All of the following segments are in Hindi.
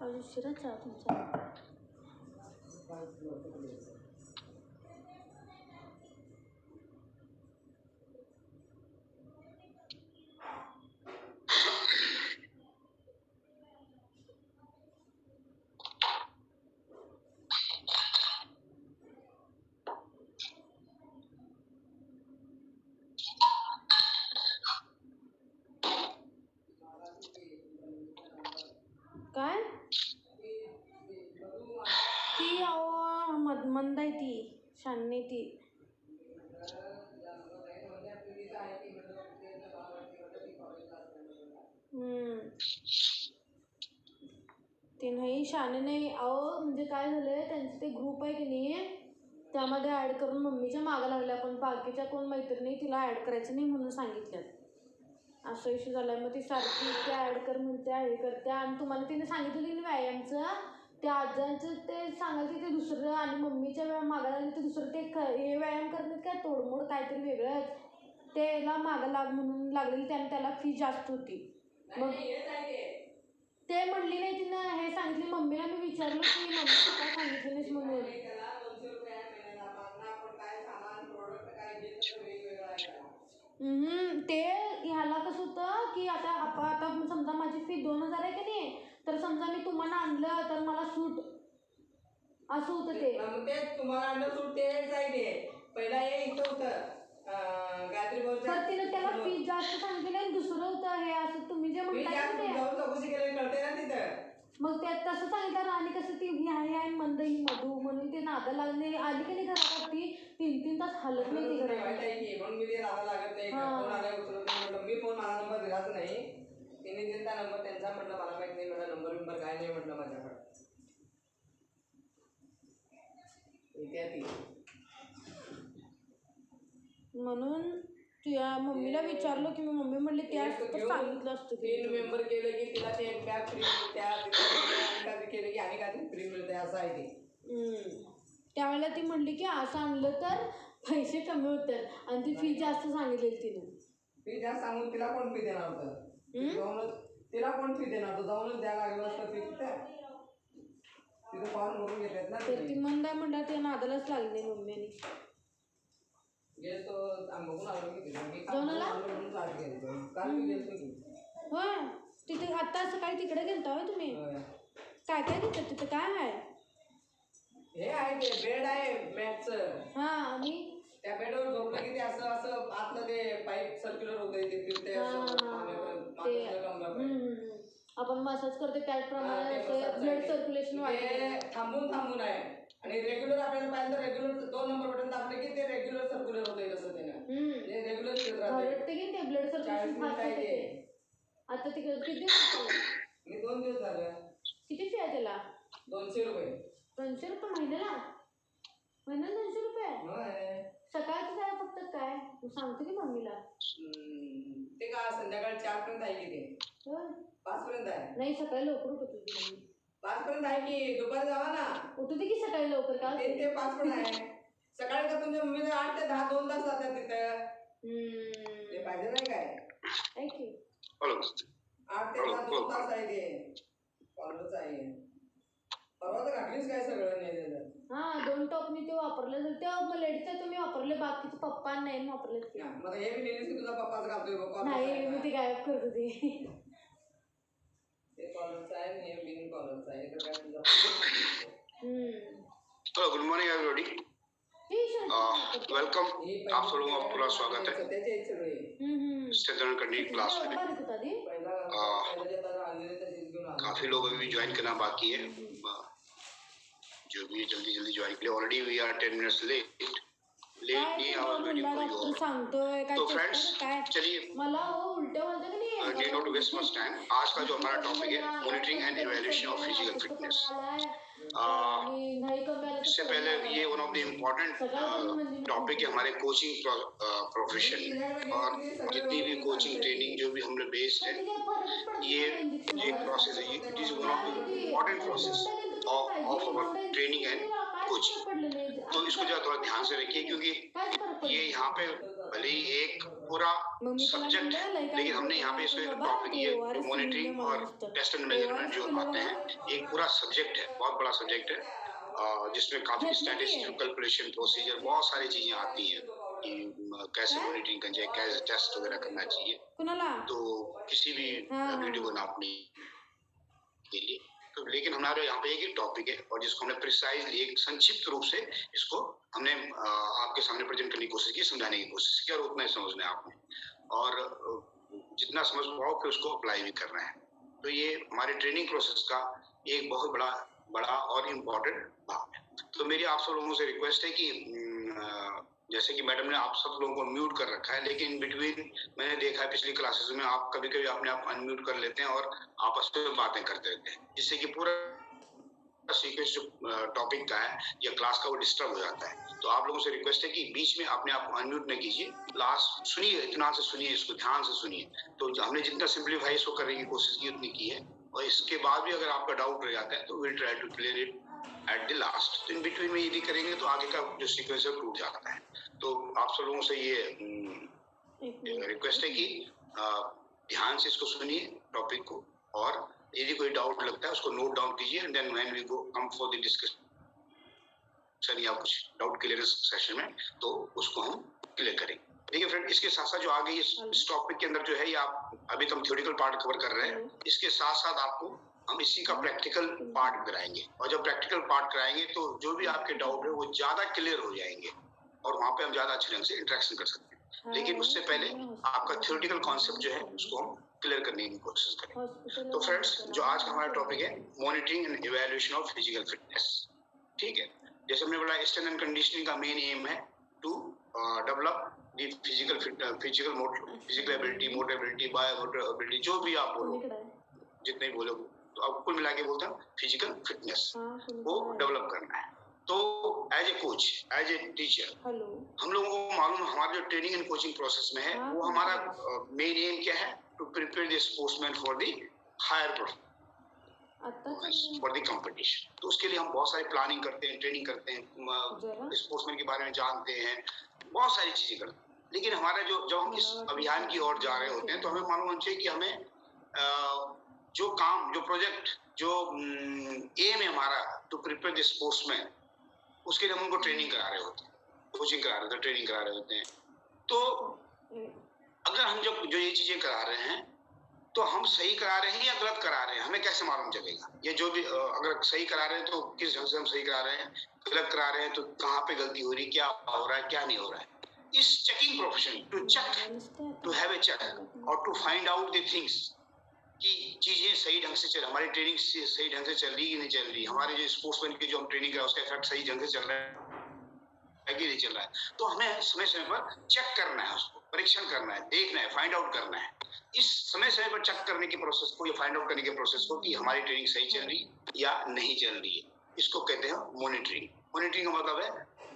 आज उशिराच आहे तुमचा. काय ती अहो मंद आहे ती, शान्नी ती. ते नाही शाने नाही अहो, म्हणजे काय झालंय त्यांचं ते ग्रुप आहे की नाही त्यामध्ये ॲड करून मम्मीच्या मागं लागल्या, पण बाकीच्या कोण मैत्रिणी तिला ॲड करायचं नाही म्हणून सांगितलं. असा इश्यू झाला आहे. मग ती सारखी ते ॲड कर म्हणत्या, हे करत्या. आणि तुम्हाला तिने सांगितलेली नाही व्यायामचं, त्या आजांचं ते सांगायचं ते दुसरं, आणि मम्मीच्या मागं लागले ते दुसरं. ते हे व्यायाम करतात काय तोडमोड काहीतरी वेगळंच, त्याला मागं लाग म्हणून लागलेली, त्याने त्याला फी जास्त होती. मग ते म्हणली नाही तिनं, हे सांगितली मम्मीला. मी विचारलं की मम्मी काय सांगितलं नाहीस म्हणून. ते ह्याला कसं होतं की आता समजा माझी फी 2000 आहे की नाही, तर समजा मी तुम्हाला आणलं तर मला सूट असं होतं. ते तुम्हाला आणलं सूट तेच आहे ते पहिला हे इथं होतं तर तिनं त्याला फी जास्त सांगितली आणि दुसरं होतं हे असं तुम्ही जे म्हणताय ते चौकशी केली कळते ना तिथं. मग ते तसं सांगितलं. आणि कसं ती ही आहे मंद ही मधू म्हणून ते नादा लागले आली की नाही घरात, ती 3-3 तास हलत नाही ती घरात. म्हणून मी ते नादा लागत नाही, फोन आला उचलत नाही म्हटलं. मी फोन माझा नंबर दिलाच नाही, तिने दिला नंबर त्यांचा. म्हटलं मला माहित नाही, मला नंबर काय नाही म्हटलं माझ्याकडे. म्हणून तुझ्या मम्मीला विचारलं की मम्मी म्हणली त्या सांगितलं असतं. 3 मेंबर केलं की तिला ते बॅग फ्री त्या केलं की आणि काय फ्री मिळते असं आहे ते. त्यावेळेला ती म्हणली की असं आणलं तर पैसे कमी होतात आणि ती फी जास्त सांगितलेली तिने. फी जास्त सांगून तिला कोण फी देणार होतं? जाऊनच तिला कोण फी देणार होतं? जाऊनच द्यायला लागलं असतं फी तिथं फॉर्म भरून घेतात ना. तर ती मंद आहे म्हणतात ते नादालाच लागले मम्मीने. गेलो बघून आलो की जाऊन आला होय. तिथे आता सकाळी तिकडे गेलता होय तुम्ही? काय काय तिथं तिथं काय आहे? हे आहे ते बेड आहे मॅथचं. हा आणि त्या बेडवर झोपलं की ते असं असं आतलं ते पाईप सर्क्युलर होतं ते फिरते आपण मसाज करते त्याचप्रमाणे ब्लड सर्क्युलेशन वाढते. थांबून आहे. आणि रेग्युलर आपल्याला पाहिजे तर रेग्युलर 2 नंबर बटन दाबले की ते रेग्युलर सर्क्युलर होते तसं त्यानं रेग्युलर फिरत राहते की ते ब्लड सर्क्युलेशन फास्ट होते. आता तिकडे किती दिवस मी 2 दिवस झाले. किती फी आहे त्याला? 200 रुपये. 200 रुपये महिन्याला? महिन्याला 200 रुपये? सकाळचं काय फक्त काय सांगतो की मम्मीला. ते का संध्याकाळी 4 पर्यंत आहे की ते 5 पर्यंत आहे. नाही सकाळी लवकर उठत होती. 5 पर्यंत आहे की दुपारी जावा ना. उठते की सकाळी लवकर का? ते 5 पण आहे. सकाळी का तुमच्या मम्मीला 8 ते 10 2 तास जातात तिथं. ते पाहिजे नाही काय की 8 ते 10 2 तास आहे ते कॉलेजच आहे. परवा तर घातलीच काय सगळं नाही. हा 2 टॉप मी ते वापरले ते लेडीचं तुम्ही वापरले, बाकीचे पप्पा नाही वापरले. मग हे मी नेहमीच की तुझा पप्पाच घालतोय नाही मी ते गायब करत होते. ते कॉलेजचं आहे आणि हे बिन कॉलेजचं आहे तर काय तुझा. Good morning everybody, welcome. आप सब लोगों का पूरा स्वागत है स्ट्रेंथ करने की क्लास में. काफी लोग अभी भी ज्वाइन करना बाकी है, जो भी जल्दी जल्दी ज्वाइन कर ले. Already we are 10 minutes late. तो फ्रेंड्स चलिए need not to waste much time. आज का जो हमारा टॉपिक है monitoring and evaluation of physical fitness. इससे पहले ये one of the important topic है हमारे कोचिंग प्रोफेशन. और जितनी भी कोचिंग ट्रेनिंग जो भी हम लोग बेस्ड है, ये प्रोसेस है, it is one of the important process of our training and coaching. तो इसको जरा थोड़ा ध्यान से रखिए, क्योंकि ये यहाँ पे भले ही एक पूरा सब्जेक्ट है, लेकिन हमने यहाँ पे इसको एक टॉपिक, ये मॉनिटरिंग और टेस्ट एंड मेजरमेंट जो आते हैं, एक पूरा सब्जेक्ट है, बहुत बड़ा सब्जेक्ट है, जिसमें काफी स्टैटिस्टिकल कैलकुलेशन प्रोसीजर, बहुत सारी चीजें आती हैं कि कैसे मॉनिटरिंग करना चाहिए, कैसे टेस्ट वगैरह करना चाहिए, तो किसी भी वीडियो को नापने के लिए। तो लेकिन हमारे यहाँ पे एक ही टॉपिक है, और जिसको हमने प्रिसाइजली एक संक्षिप्त रूप से इसको हमने आपके सामने प्रेजेंट करने की कोशिश की, समझाने की कोशिश की, और उतना ही समझना है आपने, और जितना समझ पाओ फिर उसको अप्लाई भी करना है। तो ये हमारे ट्रेनिंग प्रोसेस का एक बहुत बड़ा और इम्पोर्टेंट भाग है। तो मेरी आप सब लोगों से रिक्वेस्ट है कि जैसे कि मैडम ने आप सब लोगों को म्यूट कर रखा है, लेकिन बिटवीन मैंने देखा है पिछली क्लासेस में आप कभी अपने आप अनम्यूट कर लेते हैं और आपस में बातें करते रहते हैं, जिससे कि पूरा सीक्वेंस जो टॉपिक का है या क्लास का वो डिस्टर्ब हो जाता है। तो आप लोगों से रिक्वेस्ट है कि बीच में अपने आप अनम्यूट न कीजिए, लास्ट सुनिए, इत्मीनान से सुनिए, इसको ध्यान से सुनिए। तो हमने जितना सिंप्लीफाई इसको करने की कोशिश की उतनी की है, और इसके बाद भी अगर आपका डाउट रह जाता है तो will try to clear it at the last. In between में यदि करेंगे तो आगे का जो सीक्वेंस है टूट जाता है। तो आप सब लोगों से ये रिक्वेस्ट है कि ध्यान से इसको सुनिए टॉपिक को, और यदि कोई डाउट लगता है उसको नोट डाउन कीजिए, and then when we go come for the discussion या कुछ डाउट क्लियरेंस सेशन में, तो उसको हम क्लियर करेंगे। देखिए फ्रेंड, इसके साथ साथ जो आगे इस टॉपिक के अंदर जो है, ये आप अभी तो हम थ्योरेटिकल पार्ट कवर कर रहे हैं, इसके साथ साथ आपको हम इसी का प्रैक्टिकल पार्ट कराएंगे, और जब प्रैक्टिकल पार्ट कराएंगे तो जो भी आपके डाउट है वो ज्यादा क्लियर हो जाएंगे, और वहां पे हम ज्यादा अच्छे ढंग से इंटरेक्शन कर सकते हैं। लेकिन उससे पहले आपका थ्योरेटिकल कॉन्सेप्ट जो है उसको हम क्लियर करने की कोशिश करें। तो फ्रेंड्स, जो आज का हमारा टॉपिक है monitoring and evaluation of physical fitness, ठीक है। जैसे हमने बोला, स्ट्रेंथ एंड कंडीशनिंग का मेन एम है to develop the physical ability, motor ability, biomotor ability, जो भी आप बोलो, जितने बोलो, तो आप कुल मिला के बोलते हैं फिजिकल फिटनेस को डेवलप करना है। तो as a coach, as a teacher, हम लोगों को मालूम है हमारा जो ट्रेनिंग एंड कोचिंग प्रोसेस में है, वो हमारा मेन एम क्या है, to prepare the sportsman for the higher performance, for the competition. तो उसके लिए हम बहुत सारी प्लानिंग करते हैं, ट्रेनिंग करते हैं, स्पोर्ट्समैन के बारे में जानते हैं, बहुत सारी चीजें करते हैं। लेकिन हमारा जब हम इस अभियान की ओर जा रहे होते हैं, तो हमें मालूम होना चाहिए कि हमें जो काम, जो प्रोजेक्ट, जो एम है हमारा टू प्रिपेयर द स्पोर्ट्समैन, उसके लिए हम उनको ट्रेनिंग करा रहे होते हैं, कोचिंग करा रहे होते हैं, ट्रेनिंग करा रहे होते हैं। तो अगर हम जब जो ये चीजें करा रहे हैं, तो हम सही करा रहे हैं या गलत करा रहे हैं, हमें कैसे मालूम चलेगा? ये जो भी अगर सही करा रहे हैं तो किस ढंग से हम सही करा रहे हैं, गलत करा रहे हैं तो कहाँ पे गलती हो रही, क्या हो रहा है, क्या नहीं हो रहा है। इस checking profession, to check, to have a check, और to find out the things कि चीजें सही ढंग से चल, हमारी ट्रेनिंग सही ढंग से चल रही है कि नहीं चल रही, हमारे जो स्पोर्ट्समैन की जो हम ट्रेनिंग कर रहे हैं उसका इफेक्ट सही ढंग से चल रहा है कि नहीं चल रहा है। तो हमें समय समय पर चेक करना है, उसको परीक्षण करना है, देखना है, फाइंड आउट करना है। इस समय समय पर चेक करने की प्रोसेस को, या फाइंड आउट करने के प्रोसेस को, कि हमारी ट्रेनिंग सही चल रही या नहीं चल रही है, इसको कहते हैं मॉनिटरिंग। मॉनिटरिंग का मतलब है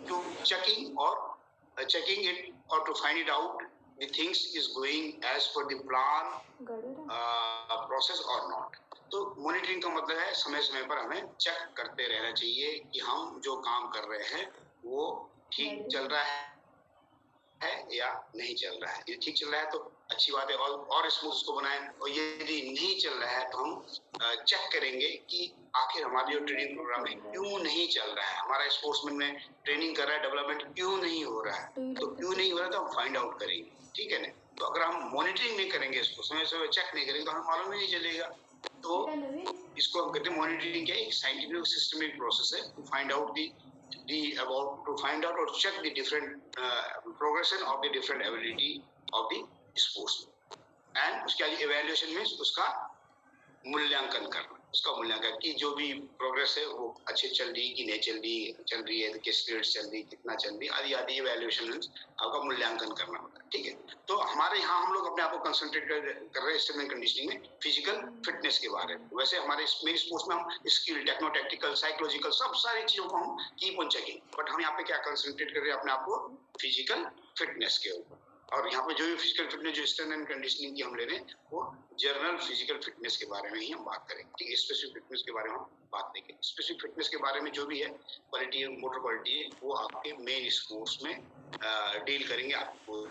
टू चेकिंग इट और to find it out the things is going as per the plan process or not। तो मॉनिटरिंग का मतलब है समय समय पर हमें चेक करते रहना चाहिए कि हम जो काम कर रहे हैं वो ठीक चल रहा है या नहीं चल रहा है। ये ठीक चल रहा है तो अच्छी बात है, और स्मूथ उसको बनाएं, और यदि नहीं चल रहा है तो हम चेक करेंगे कि आखिर हमारा जो ट्रेनिंग प्रोग्राम है क्यों नहीं चल रहा है, हमारा स्पोर्ट्समैन में ट्रेनिंग कर रहा है, डेवलपमेंट क्यों नहीं हो रहा है। तो क्यों नहीं हो रहा है तो हम फाइंड आउट करेंगे, ठीक है ना। तो अगर हम मॉनिटरिंग नहीं करेंगे, इसको समय समय चेक नहीं करेंगे, तो हमें मालूम ही नहीं चलेगा। तो इसको हम कहते हैं मॉनिटरिंग क्या है, एक साइंटिफिक सिस्टमिक प्रोसेस है to find out or check the different progression of the different ability of the sportsman, and उसके आगे evaluation में उसका मूल्यांकन करना, उसका मूल्यांकन कि जो भी प्रोग्रेस है वो अच्छे चल रही कि नहीं चल रही है, तो किस रेट चल रही, कितना चल रही, आदि आदि इवैल्यूएशन आपका मूल्यांकन करना होता है, ठीक है। तो हमारे यहाँ हम लोग अपने आप को कंसंट्रेट कर रहे हैं स्ट्रेंथ एंड कंडीशनिंग में फिजिकल फिटनेस के बारे में। वैसे हमारे मेरी स्पोर्ट्स में हम स्किल, टेक्नो टेक्टिकल, साइकोलॉजिकल, सब सारी चीजों को हम कीप ऑन चेकिंग, बट हम यहाँ पे क्या कंसंट्रेट कर रहे हैं अपने आप को फिजिकल फिटनेस के ऊपर। और यहाँ पे जो भी फिजिकल फिटनेस जो स्ट्रेंथ एंड कंडीशनिंग की हम ले रहे हैं वो जनरल फिजिकल फिटनेस के बारे में ही हम बात करेंगे, ठीक है। स्पेसिफिक फिटनेस के बारे में हम बात नहीं करेंगे। स्पेसिफिक फिटनेस के बारे में जो भी है क्वालिटी है, मोटर क्वालिटी है, वो आपके मेन स्पोर्ट्स में डील करेंगे आपको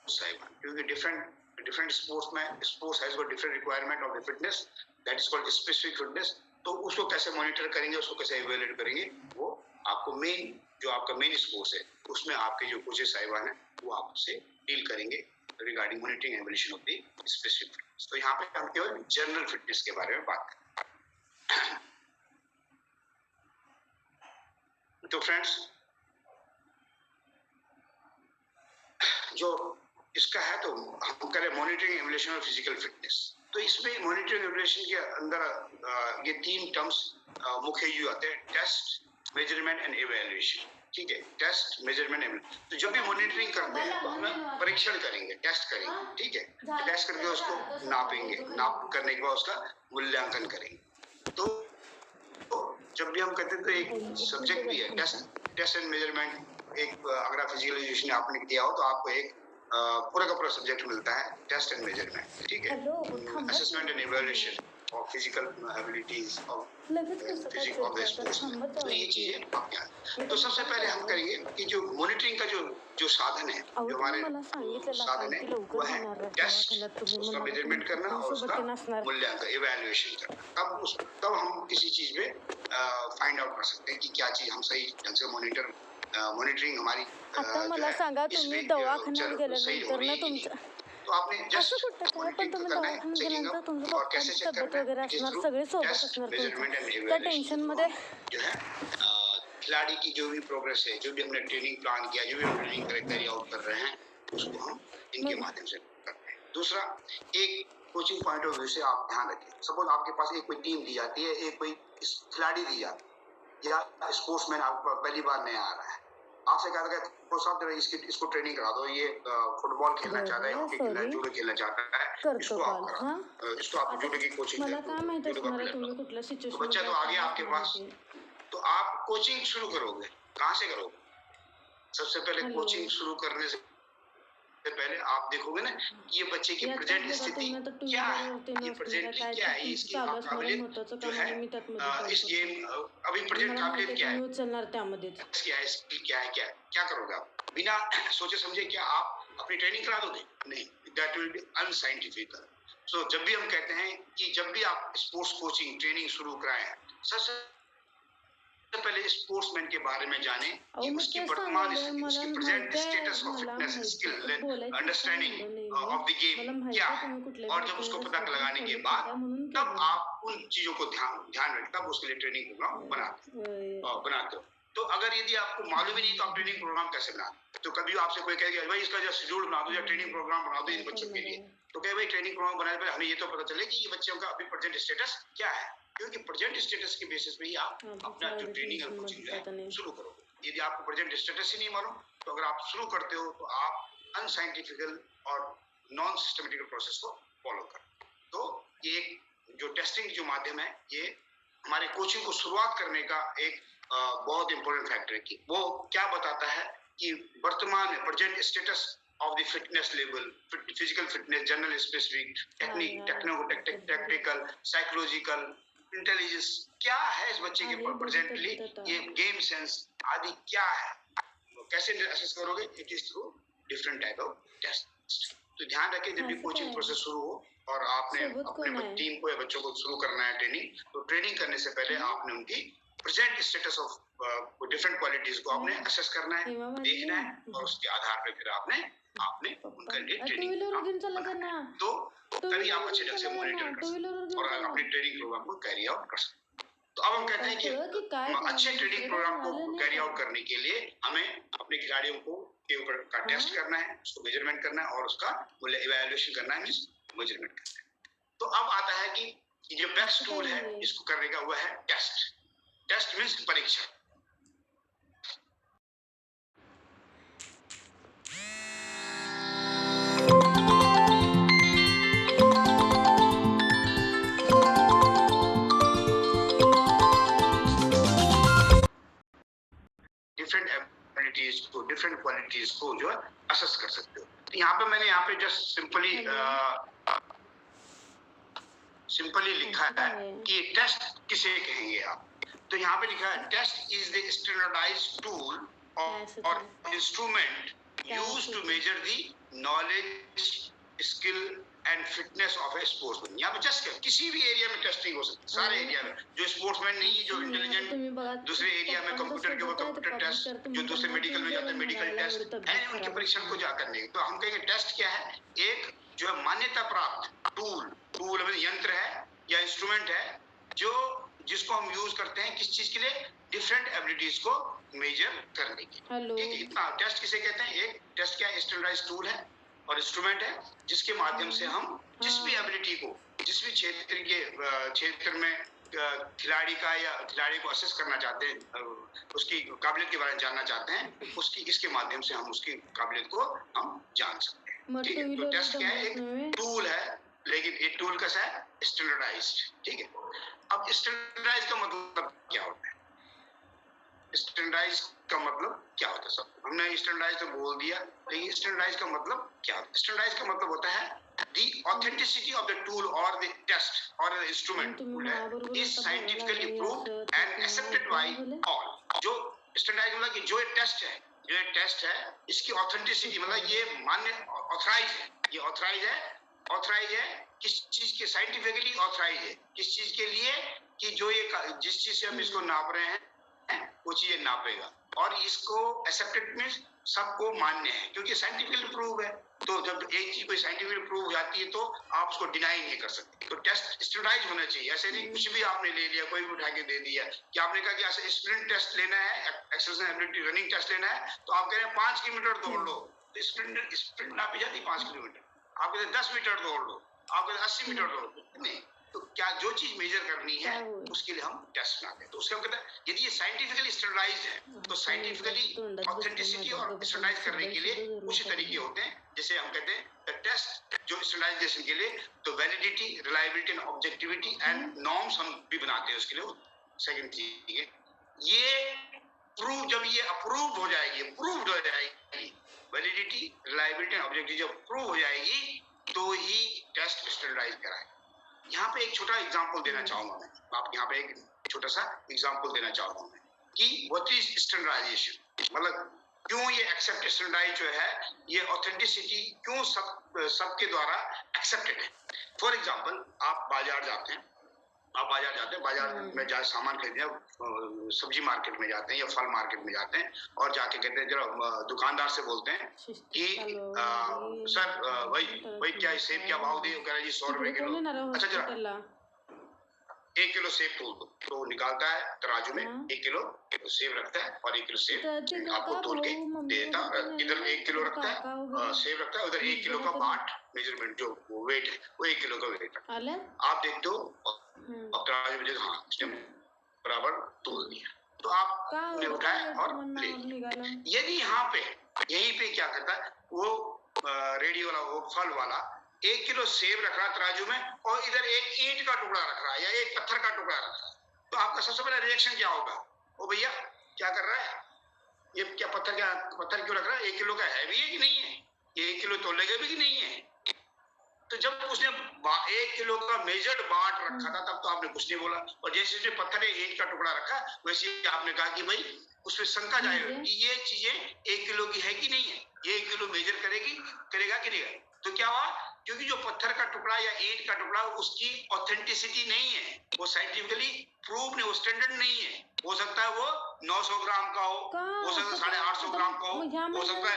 साहिबान, क्योंकि डिफरेंट स्पोर्ट्स में sports has got different requirement of the fitness, that is called specific fitness. तो उसको कैसे मॉनिटर करेंगे, उसको कैसे इवैल्यूएट करेंगे, वो आपको मेन जो आपका मेन स्पोर्ट्स है उसमें आपके जो कोचेस साहिबान हैं वो आपसे डील करेंगे regarding monitoring evolution of the specific fitness. तो यहाँ पे हम केवल जनरल फिटनेस के बारे में बात करें। तो फ्रेंड्स, जो इसका है तो हम करें monitoring evolution of physical fitness. तो इसमें मॉनिटरिंग एवोल्यूशन के अंदर ये तीन टर्म्स मुख्य यूज आते हैं, टेस्ट, मेजरमेंट एंड इवैल्यूएशन, ठीक है। Test, measurement, evaluation. तो जब भी मॉनिटरिंग करते हैं तो हम परीक्षण करेंगे, टेस्ट करेंगे, ठीक है। तो टेस्ट करके उसको नापेंगे, नाप करने के बाद उसका मूल्यांकन करेंगे। तो जब भी हम कहते हैं तो एक सब्जेक्ट भी है टेस्ट एंड मेजरमेंट। एक अगर आप फिजिकल एजुकेशन आपने किया हो तो आपको एक पूरा का पूरा सब्जेक्ट मिलता है टेस्ट एंड मेजरमेंट, ठीक है। Assessment and evaluation of physical abilities of physics of the sports. तो ये चीजें आपके यहाँ। तो सबसे पहले हम करेंगे कि जो मॉनिटरिंग का जो साधन है, जो हमारे साधन है वो है टेस्ट, उसका मेजरमेंट करना और उसका मूल्यांकन इवैल्यूएशन करना। तब हम किसी चीज में फाइंड आउट कर सकते हैं कि क्या चीज हम सही ढंग से मॉनिटरिंग हमारी आता मला सांगा, तुम्ही दवाखान्यात गेल्यानंतर ना तुमचं तो आपने असं कुठं काय, पण तुम्ही दवाखान्यात गेल्यानंतर तुमचं पप्पांची तब्येत वगैरे असणार, सगळे सोबत असणार तुमच्या, त्या टेन्शन मध्ये जो है खिलाड़ी की जो भी प्रोग्रेस है, जो भी हमने ट्रेनिंग प्लान किया, जो भी हम ट्रेनिंग कैरी आउट कर रहे हैं, उसको हम इनके माध्यम से करते हैं। दूसरा, एक कोचिंग पॉइंट ऑफ व्यू से आप ध्यान रखें, सपोज आपके पास एक कोई टीम दी जाती है, एक कोई खिलाड़ी दी जाती है, या स्पोर्ट्समैन आपको पहली बार नया आ रहा है, आपसे कहा था कि साहब इसको ट्रेनिंग करा दो, ये फुटबॉल खेलना चाहता है, हॉकी खेलना है, जूडो खेलना चाहता है, इसको आप करा, इसको आप जूडो की कोचिंग मला काय माहिती असणार तुम्ही कुठल्या सिच्युएशन बच्चा तो आ गया आपके पास, तो आप कोचिंग शुरू करोगे, कहाँ से करोगे? सबसे पहले कोचिंग शुरू करने से पहले आप देखोगे ना ये बच्चे की प्रेजेंट स्थिति क्या है, ये प्रेजेंटली क्या है, इसकी काबिलियत जो है इस गेम अभी प्रेजेंट काबिलियत क्या है, क्या है, स्किल क्या है, क्या करोगे आप? बिना सोचे समझे क्या आप अपनी ट्रेनिंग करा दोगे? नहीं, दैट विल बी अनसाइंटिफिक। सो जब भी हम कहते हैं कि जब भी आप स्पोर्ट्स कोचिंग ट्रेनिंग शुरू कराए हैं, सबसे पहले स्पोर्ट्समैन के बारे में जाने कि उसकी वर्तमान इसकी present status of fitness, skill, understanding of the game क्या है, और जब उसको पता लगाने के बाद तब आप उन चीजों को ध्यान रखें, तब उसके लिए ट्रेनिंग प्रोग्राम बनाते हो। तो अगर यदि आपको मालूम ही नहीं तो आप ट्रेनिंग प्रोग्राम कैसे बनाते? तो कभी आपसे कोई कहेगा भाई इसका जो शेड्यूल बना दो या ट्रेनिंग प्रोग्राम बना दो इन बच्चों के लिए, तो कहे भाई ट्रेनिंग प्रोग्राम बनाने पर हमें ये तो पता चले कि ये बच्चों का अभी प्रेजेंट स्टेटस क्या है, क्योंकि प्रेजेंट स्टेटस के बेसिस पे ही आप अपना जो ट्रेनिंग और कोचिंग है शुरू करोगे। यदि आपको प्रेजेंट स्टेटस ही नहीं मालूम तो अगर आप शुरू करते हो तो आप अनसाइंटिफिकल और नॉन सिस्टमेटिकल प्रोसेस को फॉलो कर। तो ये जो टेस्टिंग जो माध्यम है ये हमारे कोचिंग को शुरुआत करने का एक बहुत इंपॉर्टेंट फैक्टर है कि वो क्या बताता है कि वर्तमान में present status of the fitness level, physical fitness, general specific, technical, psychological, intelligence क्या है इस बच्चे के प्रेजेंटली, ये गेम सेंस आदि क्या है, कैसे असेस करोगे? It is through different type of test. तो ध्यान रखें जब भी कोचिंग प्रोसेस शुरू हो और आपने अपने टीम को या बच्चों को शुरू करना है ट्रेनिंग, तो ट्रेनिंग करने से पहले आपने उनकी present status of different qualities को आपने असेस करना है, देखना है, और उसके आधार पर फिर आपने उनके लिए ट्रेनिंग तो तभी आप अच्छे ढंग से मॉनिटर कर सकते और अपने ट्रेनिंग प्रोग्राम को कैरी आउट कर सकते। तो अब हम कहते हैं कि अच्छे ट्रेनिंग प्रोग्राम को कैरी आउट करने के लिए हमें अपने खिलाड़ियों को के ऊपर का टेस्ट करना है, उसको मेजरमेंट करना है और उसका इवैल्यूएशन करना है, मींस मेजरमेंट करना है। तो अब आता है कि जो बेस्ट टूल है इसको करने का वो है टेस्ट। टेस्ट मींस परीक्षा। डिफरेंट एबिलिटीज को, डिफरेंट क्वालिटीज को जो है असेस कर सकते हो। यहाँ पे मैंने यहाँ पे जस्ट सिंपली लिखा है कि टेस्ट किसे कहेंगे आप। तो यहाँ पे लिखा है test is the standardized tool और instrument used to measure the knowledge, skill and fitness of a sportsman. यहाँ पे जस्ट किसी भी एरिया में टेस्टिंग हो सकती है, सारे एरिया में। जो स्पोर्ट्समैन नहीं है, जो इंटेलिजेंट, दूसरे एरिया में कंप्यूटर के ऊपर कंप्यूटर टेस्ट, जो दूसरे मेडिकल में जाते हैं मेडिकल टेस्ट है, उनके परीक्षण को जा करने। तो हम कहेंगे टेस्ट क्या है, एक जो है मान्यता प्राप्त टूल यंत्र है या इंस्ट्रूमेंट है जो जिसको हम यूज करते हैं किस चीज के लिए, डिफरेंट एबिलिटीज को मेजर करने के लिए। ठीक है, इतना टेस्ट किसे कहते हैं। एक टेस्ट क्या है, स्टैंडर्डाइज्ड टूल है और इंस्ट्रूमेंट है जिसके माध्यम से हम जिस भी एबिलिटी को, जिस भी क्षेत्र में खिलाड़ी को असेस करना चाहते हैं, उसकी काबिलियत के बारे में जानना चाहते हैं, इसके माध्यम से हम उसकी काबिलियत को हम जान सकते हैं। ठीक है, तो टेस्ट क्या है, एक टूल है, लेकिन ये टूल कैसा है, स्टैंडर्डाइज्ड। ठीक है, अब स्टैंडर्डाइज का मतलब क्या होता है, स्टैंडर्डाइज का मतलब क्या होता है। सब हमने स्टैंडर्डाइज तो बोल दिया, लेकिन स्टैंडर्डाइज का मतलब क्या होता है। स्टैंडर्डाइज का मतलब होता है the authenticity of the tool or the test or the instrument is scientifically proved and accepted by all। जो स्टैंडर्डाइज मतलब कि जो ये टेस्ट है इसकी ऑथेंटिसिटी मतलब ये मान्य, ऑथराइज है किस चीज के, साइंटिफिकली ऑथराइज है किस चीज के लिए, कि जो ये जिस चीज से हम इसको नाप रहे हैं वो चीज नापेगा, और इसको एक्सेप्टेड मींस सबको मान्य है क्योंकि साइंटिफिकली प्रूव है। तो जब एक चीज कोई साइंटिफिकली प्रूव हो जाती है तो आप उसको डिनाई नहीं कर सकते। तो टेस्ट स्टैंडर्डाइज होना चाहिए, ऐसे नहीं कुछ भी आपने ले लिया, कोई भी उठा के दे दिया। कि आपने कहा कि ऐसे स्प्रिंट टेस्ट लेना है, एक्सरसाइज एबिलिटी रनिंग टेस्ट लेना है, तो आप कह रहे हैं 5 किलोमीटर दौड़ लो, तो स्प्रिंट नापी जाती है 5 किलोमीटर। आप कहते हैं 10 मीटर दौड़ लो, आप कहते हैं 80 मीटर दौड़ लो, नहीं। तो क्या जो चीज मेजर करनी है उसके लिए हम टेस्ट बनाते हैं। तो उसके हम कहते हैं यदि ये साइंटिफिकली स्टैंडर्डाइज्ड है तो साइंटिफिकली ऑथेंटिसिटी और स्टैंडर्डाइज करने के लिए कुछ तरीके होते हैं, जैसे हम कहते हैं टेस्ट जो स्टैंडर्डाइजेशन के लिए, तो validity, reliability and objectivity and norms हम भी बनाते हैं उसके लिए। सेकंड चीज ये प्रूव, जब ये अप्रूव्ड हो जाएगी, वैलिडिटी, रिलायबिलिटी एंड ऑब्जेक्टिविटी जब प्रूव हो जाएगी तो ही टेस्ट स्टैंडर्डाइज कराएं। यहाँ पे एक छोटा एग्जांपल देना चाहूंगा मैं, आप यहाँ पे एक छोटा सा एग्जांपल देना चाहूंगा मैं कि व्हाट इज स्टैंडर्डाइजेशन, मतलब क्यों ये एक्सेप्ट स्टैंडर्डाइज जो है, ये ऑथेंटिसिटी क्यों सबके द्वारा एक्सेप्टेड है। फॉर एग्जांपल आप बाजार जाते हैं, बाजार में जाए सामान खरीदने, सब्जी मार्केट में जाते हैं या फल मार्केट में जाते हैं और जाके कहते हैं, जरा दुकानदार से बोलते हैं कि सर वही क्या सेब क्या भाव दिए, कह रहे जी 100 रुपए किलो। अच्छा जरा 1 किलो सेब तोल दो, तो निकालता है तराजू में 1 किलो सेब रखता है और 1 किलो सेब आपको तोल के दे देता। इधर 1 किलो रखता है सेब रखता है, उधर 1 किलो का बाट मेजरमेंट जो वेट है वो 1 किलो का वेट है। आप देखते हो और तराजू में हाँ उसने बराबर तोल दिया, तो आपने उठाया और ले लिया। यदि यहाँ पे यहीं पे क्या करता है वो रेडी वाला, वो फल वाला 1 किलो सेब रख रहा है तराजू में और इधर एक ईंट का टुकड़ा रख रहा है या एक पत्थर का टुकड़ा रख रहा है, तो आपका सबसे पहला रिएक्शन क्या होगा, ओ भैया क्या कर रहा है, ये क्या पत्थर क्यों रख रहा है, 1 किलो का हैवी है कि नहीं है, ये 1 किलो तोलेगा भी कि नहीं है। तो जब उसने 1 किलो का मेजर्ड बाट रखा था तब तो आपने कुछ नहीं बोला, और जैसे उसने पत्थर ईंट का टुकड़ा रखा वैसे आपने कहा कि भाई उसमें शंका जाएगा कि ये चीजें 1 किलो की है कि नहीं है, ये 1 किलो मेजर करेगा कि नहीं। तो क्या हुआ, क्योंकि जो पत्थर का टुकड़ा या ईंट का टुकड़ा उसकी ऑथेंटिसिटी नहीं है, वो साइंटिफिकली प्रूव नहीं, वो स्टैंडर्ड नहीं है। हो सकता है वो 900 ग्राम का हो सकता है 850 ग्राम का हो सकता है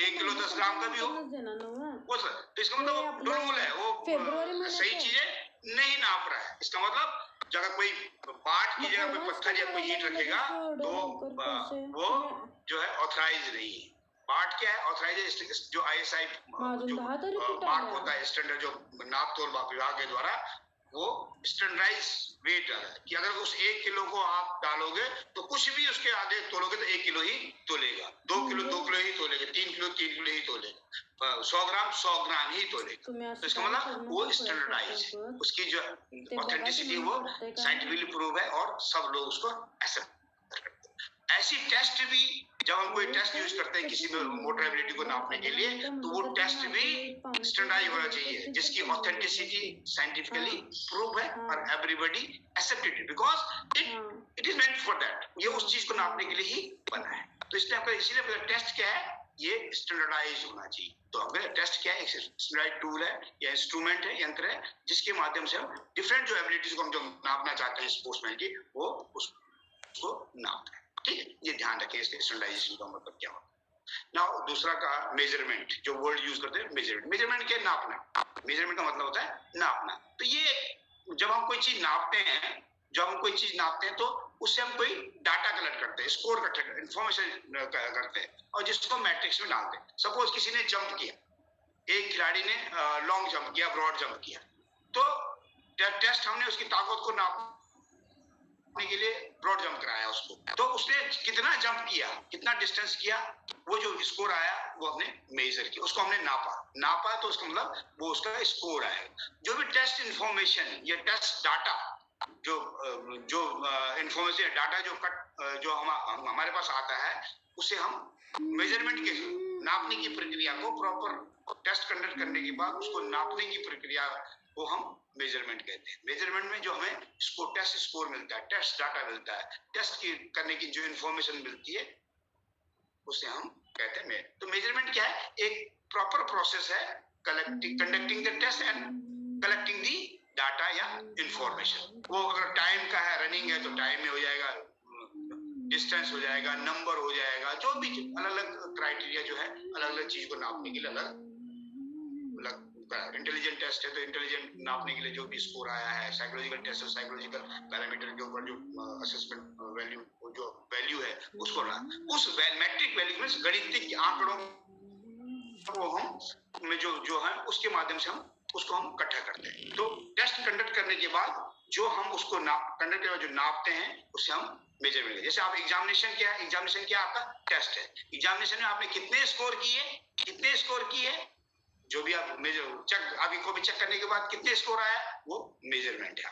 1 किलो 10 ग्राम का भी हो सर। तो इसका मतलब वो डुलमुल है, वो सही चीजें नहीं नाप रहा है। इसका मतलब जगह कोई बाट की जगह कोई पत्थर या कोई ईंट रखेगा तो वो जो है ऑथराइज नहीं है। बाट क्या है, ऑथराइज जो ISI जो मार्क होता है, स्टैंडर्ड जो नाप तोल विभाग के द्वारा वो स्टैंडर्डाइज वेट है कि अगर उस 1 किलो को आप डालोगे तो कुछ भी उसके आगे तोलोगे तो 1 किलो ही तोलेगा, 2 किलो ही तोलेगा, 3 किलो ही तोलेगा, 100 ग्राम ही तोलेगा। तो इसका मतलब वो स्टैंडर्डाइज है, उसकी जो ऑथेंटिसिटी वो साइंटिफिकली प्रूव है और सब लोग उसको एक्सेप्ट करते हैं। ऐसी टेस्ट भी जब हम कोई टेस्ट यूज करते हैं किसी में मोटर एबिलिटी को नापने के लिए, तो वो टेस्ट भी स्टैंडर्डाइज होना चाहिए, जिसकी ऑथेंटिसिटी साइंटिफिकली प्रूव है और everybody accepted, because it is meant for that. ये उस चीज को नापने के लिए ही बना है। तो इसलिए आपका इसीलिए टेस्ट क्या है, ये स्टैंडर्डाइज होना चाहिए। तो आपका टेस्ट क्या है, एक स्टैंडर्डाइज टूल है या इंस्ट्रूमेंट है, यंत्र है, जिसके माध्यम से हम डिफरेंट जो एबिलिटीज को हम जो नापना चाहते हैं स्पोर्ट्समैन की, वो उसको नापते हैं। ठीक है, ये ध्यान रखें, इसके स्टैंडर्डाइजेशन का मतलब क्या होता है। नाउ दूसरा का मेजरमेंट, जो वर्ड यूज करते हैं मेजरमेंट। मेजरमेंट क्या, नापना। मेजरमेंट का मतलब होता है नापना। तो ये जब हम कोई चीज नापते हैं, जब हम कोई चीज नापते हैं तो उससे हम कोई डाटा कलेक्ट करते हैं, स्कोर करते हैं, इंफॉर्मेशन करते हैं, और जिसको मैट्रिक्स में डालते हैं। सपोज किसी ने जंप किया, एक खिलाड़ी ने लॉन्ग जंप किया, ब्रॉड जंप किया, तो टेस्ट हमने उसकी ताकत को नापने के लिए ब्रॉड जंप कराया उसको, तो उसने कितना जंप किया, कितना डिस्टेंस किया, वो जो स्कोर आया वो हमने मेजर किया, उसको हमने नापा तो उसका मतलब वो उसका स्कोर आएगा। जो भी टेस्ट इंफॉर्मेशन या टेस्ट डाटा, जो इंफॉर्मेशन डाटा जो हमारे पास आता है, उसे हम मेजरमेंट के नापने की प्रक्रिया को, प्रॉपर टेस्ट कंडक्ट करने के बाद उसको नापने की प्रक्रिया को हम मेजरमेंट कहते हैं। मेजरमेंट में जो हमें टेस्ट स्कोर मिलता है, टेस्ट डाटा मिलता है, टेस्ट करने की जो इंफॉर्मेशन मिलती है, उसे हम कहते हैं तो मेजरमेंट क्या है, एक प्रॉपर प्रोसेस है conducting the test and collecting the data या इंफॉर्मेशन। वो अगर टाइम का है, रनिंग है, तो टाइम में हो जाएगा, डिस्टेंस हो जाएगा, नंबर हो जाएगा, जो भी अलग अलग क्राइटेरिया जो है अलग अलग चीज को नापने के लिए अलग इंटेलिजेंट टेस्ट है तो इंटेलिजेंट नापने के लिए जो भी स्कोर आया है, साइकोलॉजिकल टेस्ट है, साइकोलॉजिकल पैरामीटर के ऊपर जो असेसमेंट वैल्यू, जो वैल्यू है उसको उस मैट्रिक वैल्यू में गणितीय आंकड़ों को हम में जो है उसके माध्यम से हम उसको हम इकट्ठा करते हैं। तो टेस्ट कंडक्ट करने के बाद जो हम उसको कंडक्ट करके जो नापते हैं उसे हम मेजरमेंट। जैसे आप एग्जामिनेशन क्या है, एग्जामिनेशन क्या आपका टेस्ट है। एग्जामिनेशन में आपने कितने स्कोर किए, जो भी आप चेक, अभी को भी चेक करने के बाद कितने स्कोर आया, वो मेजरमेंट है।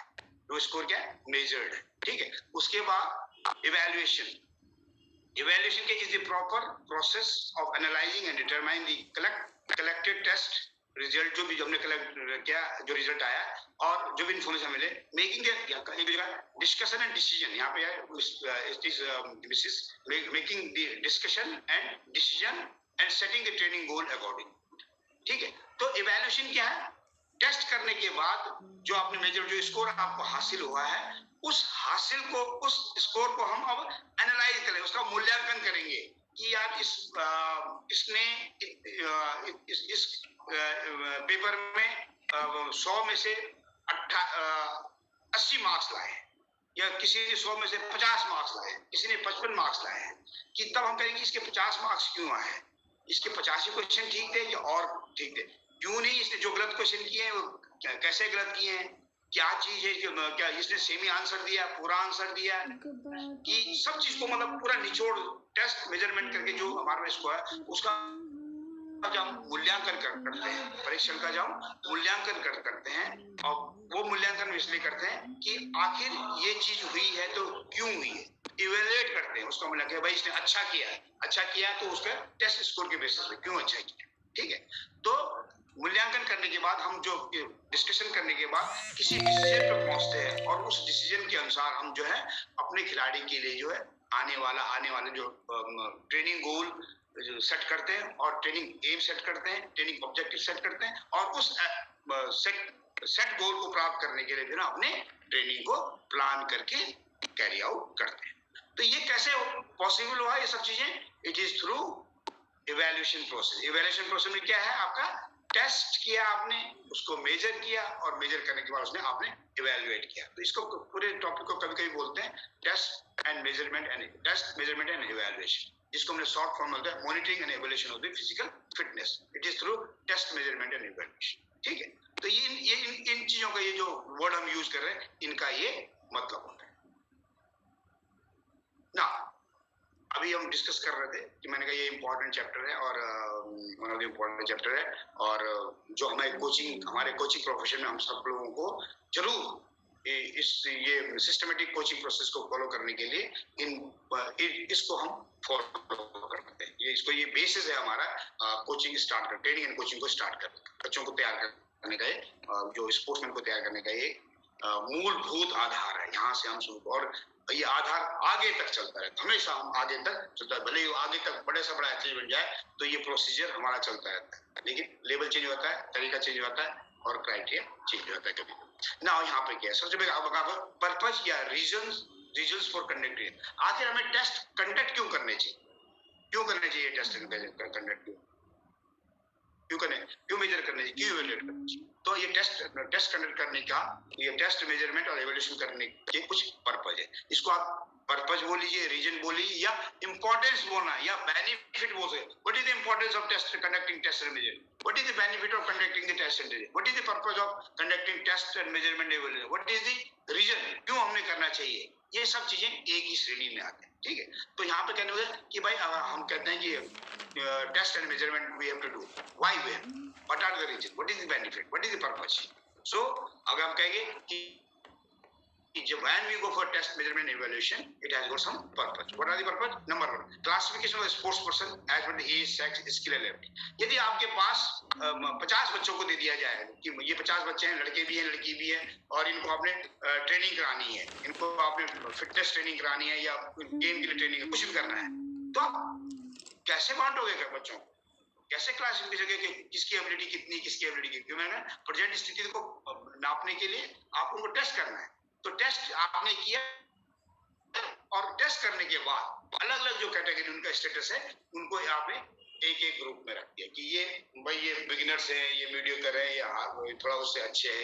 वो स्कोर क्या है, मेजर्ड है। ठीक है, उसके बाद इवैल्यूएशन के is the proper process of analysing and determining the collected test result, जो भी हमने कलेक्ट किया, जो रिजल्ट आया और जो भी इंफॉर्मेशन मिले, मेकिंग डिस्कशन एंड डिसीजन। यहाँ पे है making the discussion and decision and setting the training goal according. ठीक है, तो इवैल्यूएशन क्या है, टेस्ट करने के बाद जो आपने मेजर, जो स्कोर आपको हासिल हुआ है, उस स्कोर को हम अब एनालाइज करेंगे, उसका मूल्यांकन करेंगे कि यार इसने इस पेपर में 100 में से 80 मार्क्स लाए हैं, या किसी ने 100 में से 50 मार्क्स लाए हैं, किसी ने 55 मार्क्स लाए हैं, कि तब हम कहेंगे इसके 50 मार्क्स क्यों आए हैं, इसके 85 क्वेश्चन ठीक थे या और ठीक थे, क्यों नहीं इसने जो गलत क्वेश्चन किए हैं वो कैसे गलत किए हैं, क्या चीज है, क्या इसने सेमी आंसर दिया, पूरा आंसर दिया, कि सब चीज को मतलब पूरा निचोड़ टेस्ट मेजरमेंट करके जो हमारे पास है उसका जब हम मूल्यांकन करते हैं, परीक्षण का जब मूल्यांकन करते हैं, और वो मूल्यांकन इसलिए करते हैं कि आखिर ये चीज हुई है तो क्यों हुई है, इवेल्युएट करते हैं उसका मूल्यांकन, भाई इसने अच्छा किया तो उसका टेस्ट स्कोर के बेसिस पे क्यों अच्छा किया। ठीक है, तो मूल्यांकन करने के बाद हम जो डिस्कशन करने के बाद किसी डिसीजन पे पहुंचते हैं, और उस डिसीजन के अनुसार हम जो है अपने खिलाड़ी के लिए जो है आने वाले जो ट्रेनिंग गोल सेट करते हैं, और ट्रेनिंग एम सेट करते हैं, ट्रेनिंग ऑब्जेक्टिव सेट करते हैं, और उस सेट गोल को प्राप्त करने के लिए फिर अपने ट्रेनिंग को प्लान करके कैरी आउट करते हैं। तो ये कैसे पॉसिबल हुआ ये सब चीजें, it is through evaluation process. Evaluation process में क्या है, आपका टेस्ट किया आपने, उसको मेजर किया, और मेजर करने के बाद उसने आपने इवैल्यूएट किया। तो इसको पूरे टॉपिक को कभी बोलते हैं test and measurement and evaluation, जिसको हमने शॉर्ट फॉर्म में होता है monitoring and evaluation of the physical fitness. It is through test, measurement and evaluation. ठीक है, तो ये इन चीजों का, ये जो वर्ड हम यूज कर रहे हैं, इनका ये मतलब होता है ना। अभी हम डिस्कस कर रहे थे कि मैंने कहा ये इम्पोर्टेंट चैप्टर है, और one of the important chapter है, और जो हमारे कोचिंग प्रोफेशन में हम सब लोगों को जरूर ये सिस्टमेटिक कोचिंग प्रोसेस को फॉलो करने के लिए इसको हम फॉलो करते हैं। ये बेसिस है हमारा कोचिंग स्टार्ट कर, ट्रेनिंग एंड कोचिंग को स्टार्ट कर, बच्चों को तैयार करने का जो स्पोर्ट्समैन को तैयार करने का ये मूलभूत आधार है। यहाँ से हम शुरू, और ये आधार आगे तक चलता है, हमेशा हम आगे तक चलता है। भले ही आगे तक बड़े से बड़ा एथलीट बन जाए तो ये प्रोसीजर हमारा चलता रहता है, लेकिन लेवल चेंज होता है, तरीका चेंज होता है और क्राइटेरिया चेंज होता है कभी। ना यहाँ पे क्या है, सबसे पहले पर्पज या रीजंस फॉर कंडक्टिंग। आखिर हमें टेस्ट कंडक्ट क्यों करने चाहिए, टेस्ट कंडक्ट क्यों मेजर करने चाहिए, क्यों इवेल्युएट करने चाहिए। तो ये टेस्ट कंडक्ट करने का, ये टेस्ट मेजरमेंट और इवेल्युएशन करने के कुछ पर्पज है। इसको आप पर्पज बोलिए, रीजन बोलिए, या इंपॉर्टेंस बोलना, या बेनिफिट बोल सकते। What is the importance of test conducting test and measurement, what is the benefit of conducting the test and measurement, what is the purpose of conducting test and measurement evaluation, what is the reason, क्यों हमने करना चाहिए। ये सब चीजें एक ही श्रेणी में आते हैं, ठीक है। तो यहाँ पे कहने होगा कि भाई हम कहते हैं कि test and measurement we have to do, why we have, what are the reason, what is the benefit, what is the purpose. So अगर हम कहेंगे कि when we go for test measurement evaluation, it has got some purpose. What are the purpose? Number one, classification of a sports person as per the age, sex, skill and ability. यदि आपके पास 50 बच्चों को दे दिया जाए कि ये 50 बच्चे हैं, लड़के भी हैं लड़की भी हैं, और इनको आपने ट्रेनिंग करानी है, इनको आपने फिटनेस ट्रेनिंग करानी है या गेम के लिए ट्रेनिंग है, कुछ भी करना है, तो आप कैसे बांटोगे बच्चों को, कैसे क्लासिफिकेशन कि किसकी एबिलिटी कितनी, किसकी एबिलिटी कितनी। मैंने प्रेजेंट स्थिति को नापने के लिए आपको उनको टेस्ट करना है। तो टेस्ट आपने किया, और टेस्ट करने के बाद अलग अलग जो कैटेगरी उनका स्टेटस है, उनको यहाँ पे एक एक ग्रुप में रख दिया कि ये भाई ये बिगिनर्स है, ये मीडियोकर है, या थोड़ा उससे अच्छे है,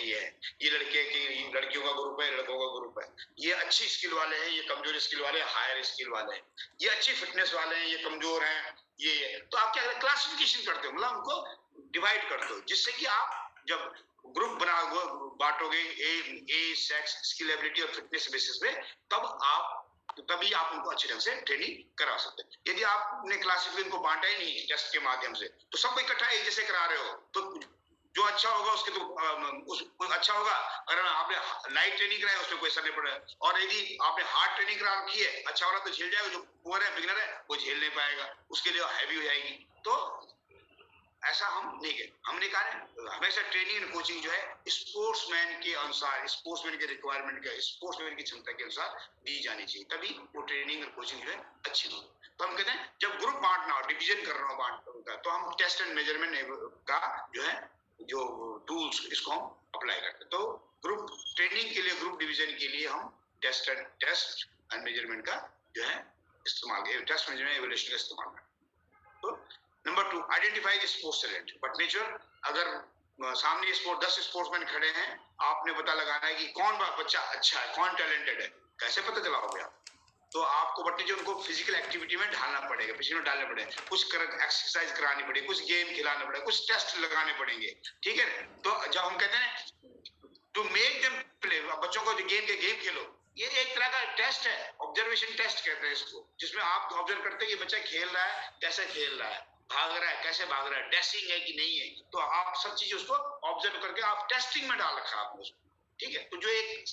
ये लड़के की लड़कियों का ग्रुप है, लड़कों का ग्रुप है, ये अच्छी स्किल वाले हैं, ये कमजोर स्किल वाले, हायर स्किल वाले हैं, ये अच्छी फिटनेस वाले हैं, ये कमजोर हैं, ये। तो आप क्या क्लासिफिकेशन करते हो, मतलब उनको डिवाइड करते हो, जिससे कि आप जब ग्रुप बांटोगे एज, सेक्स, स्किल, एबिलिटी और फिटनेस बेसिस पे, तभी आप उनको अच्छे ढंग से ट्रेनिंग करा सकते हैं। यदि आपने क्लासिफिकेशन को बांटा ही नहीं टेस्ट के माध्यम से, तो सबको इकट्ठा एक जैसे करा रहे हो, तो जो अच्छा होगा उसके तो अच्छा होगा। अगर आपने लाइट ट्रेनिंग कराई उसमें कोई असर नहीं पड़ेगा, और यदि आपने हार्ड ट्रेनिंग करा रखी है, अच्छा हो रहा तो झेल जाएगा, जो पुअर है, बिगिनर है, वो झेल नहीं पाएगा, उसके लिए हैवी हो जाएगी। तो ऐसा हम नहीं करें। हमने कहा हमेशा ट्रेनिंग एंड कोचिंग जो है स्पोर्ट्समैन के अनुसार, स्पोर्ट्समैन के रिक्वायरमेंट के, स्पोर्ट्समैन की क्षमता के अनुसार दी जानी चाहिए, तभी वो ट्रेनिंग और कोचिंग जो है अच्छी हो। तो हम कहते हैं जब ग्रुप बांटना हो, डिवीजन करना हो, बांटना, तो हम टेस्ट एंड मेजरमेंट का जो है जो टूल्स, इसको हम अप्लाई करते हैं। तो ग्रुप ट्रेनिंग के लिए, ग्रुप डिवीजन के लिए हम टेस्ट एंड मेजरमेंट का जो है इस्तेमाल, टेस्ट मेजरमेंट इवैल्यूएशन का इस्तेमाल करते हैं। तो number 2, identify the sports talent. But nature अगर सामने 10 स्पोर्ट्समैन खड़े हैं, आपने पता लगाना है कि कौन बच्चा अच्छा है, कौन टैलेंटेड है, कैसे पता चलाओगे आप। तो आपको बट नीचे उनको फिजिकल एक्टिविटी में ढालना पड़ेगा, पिछले में डालना पड़ेगा, कुछ एक्सरसाइज करानी पड़ेगी, कुछ गेम खिलाना पड़ेगा, कुछ टेस्ट लगाने पड़ेंगे, ठीक है। तो जब हम कहते हैं टू मेक देम प्ले, बच्चों को गेम खेलो, ये एक तरह का टेस्ट है, ऑब्जर्वेशन टेस्ट कहते हैं इसको, जिसमें आप ऑब्जर्व करते हैं कि बच्चा खेल रहा है, कैसे खेल रहा है, भाग रहा है, कैसे भाग रहा है, डैशिंग है कि नहीं है। तो आप सब चीजें उसको ऑब्जर्व करके आप टेस्टिंग में डाल रखा आपने उसको, ठीक है। तो जो एक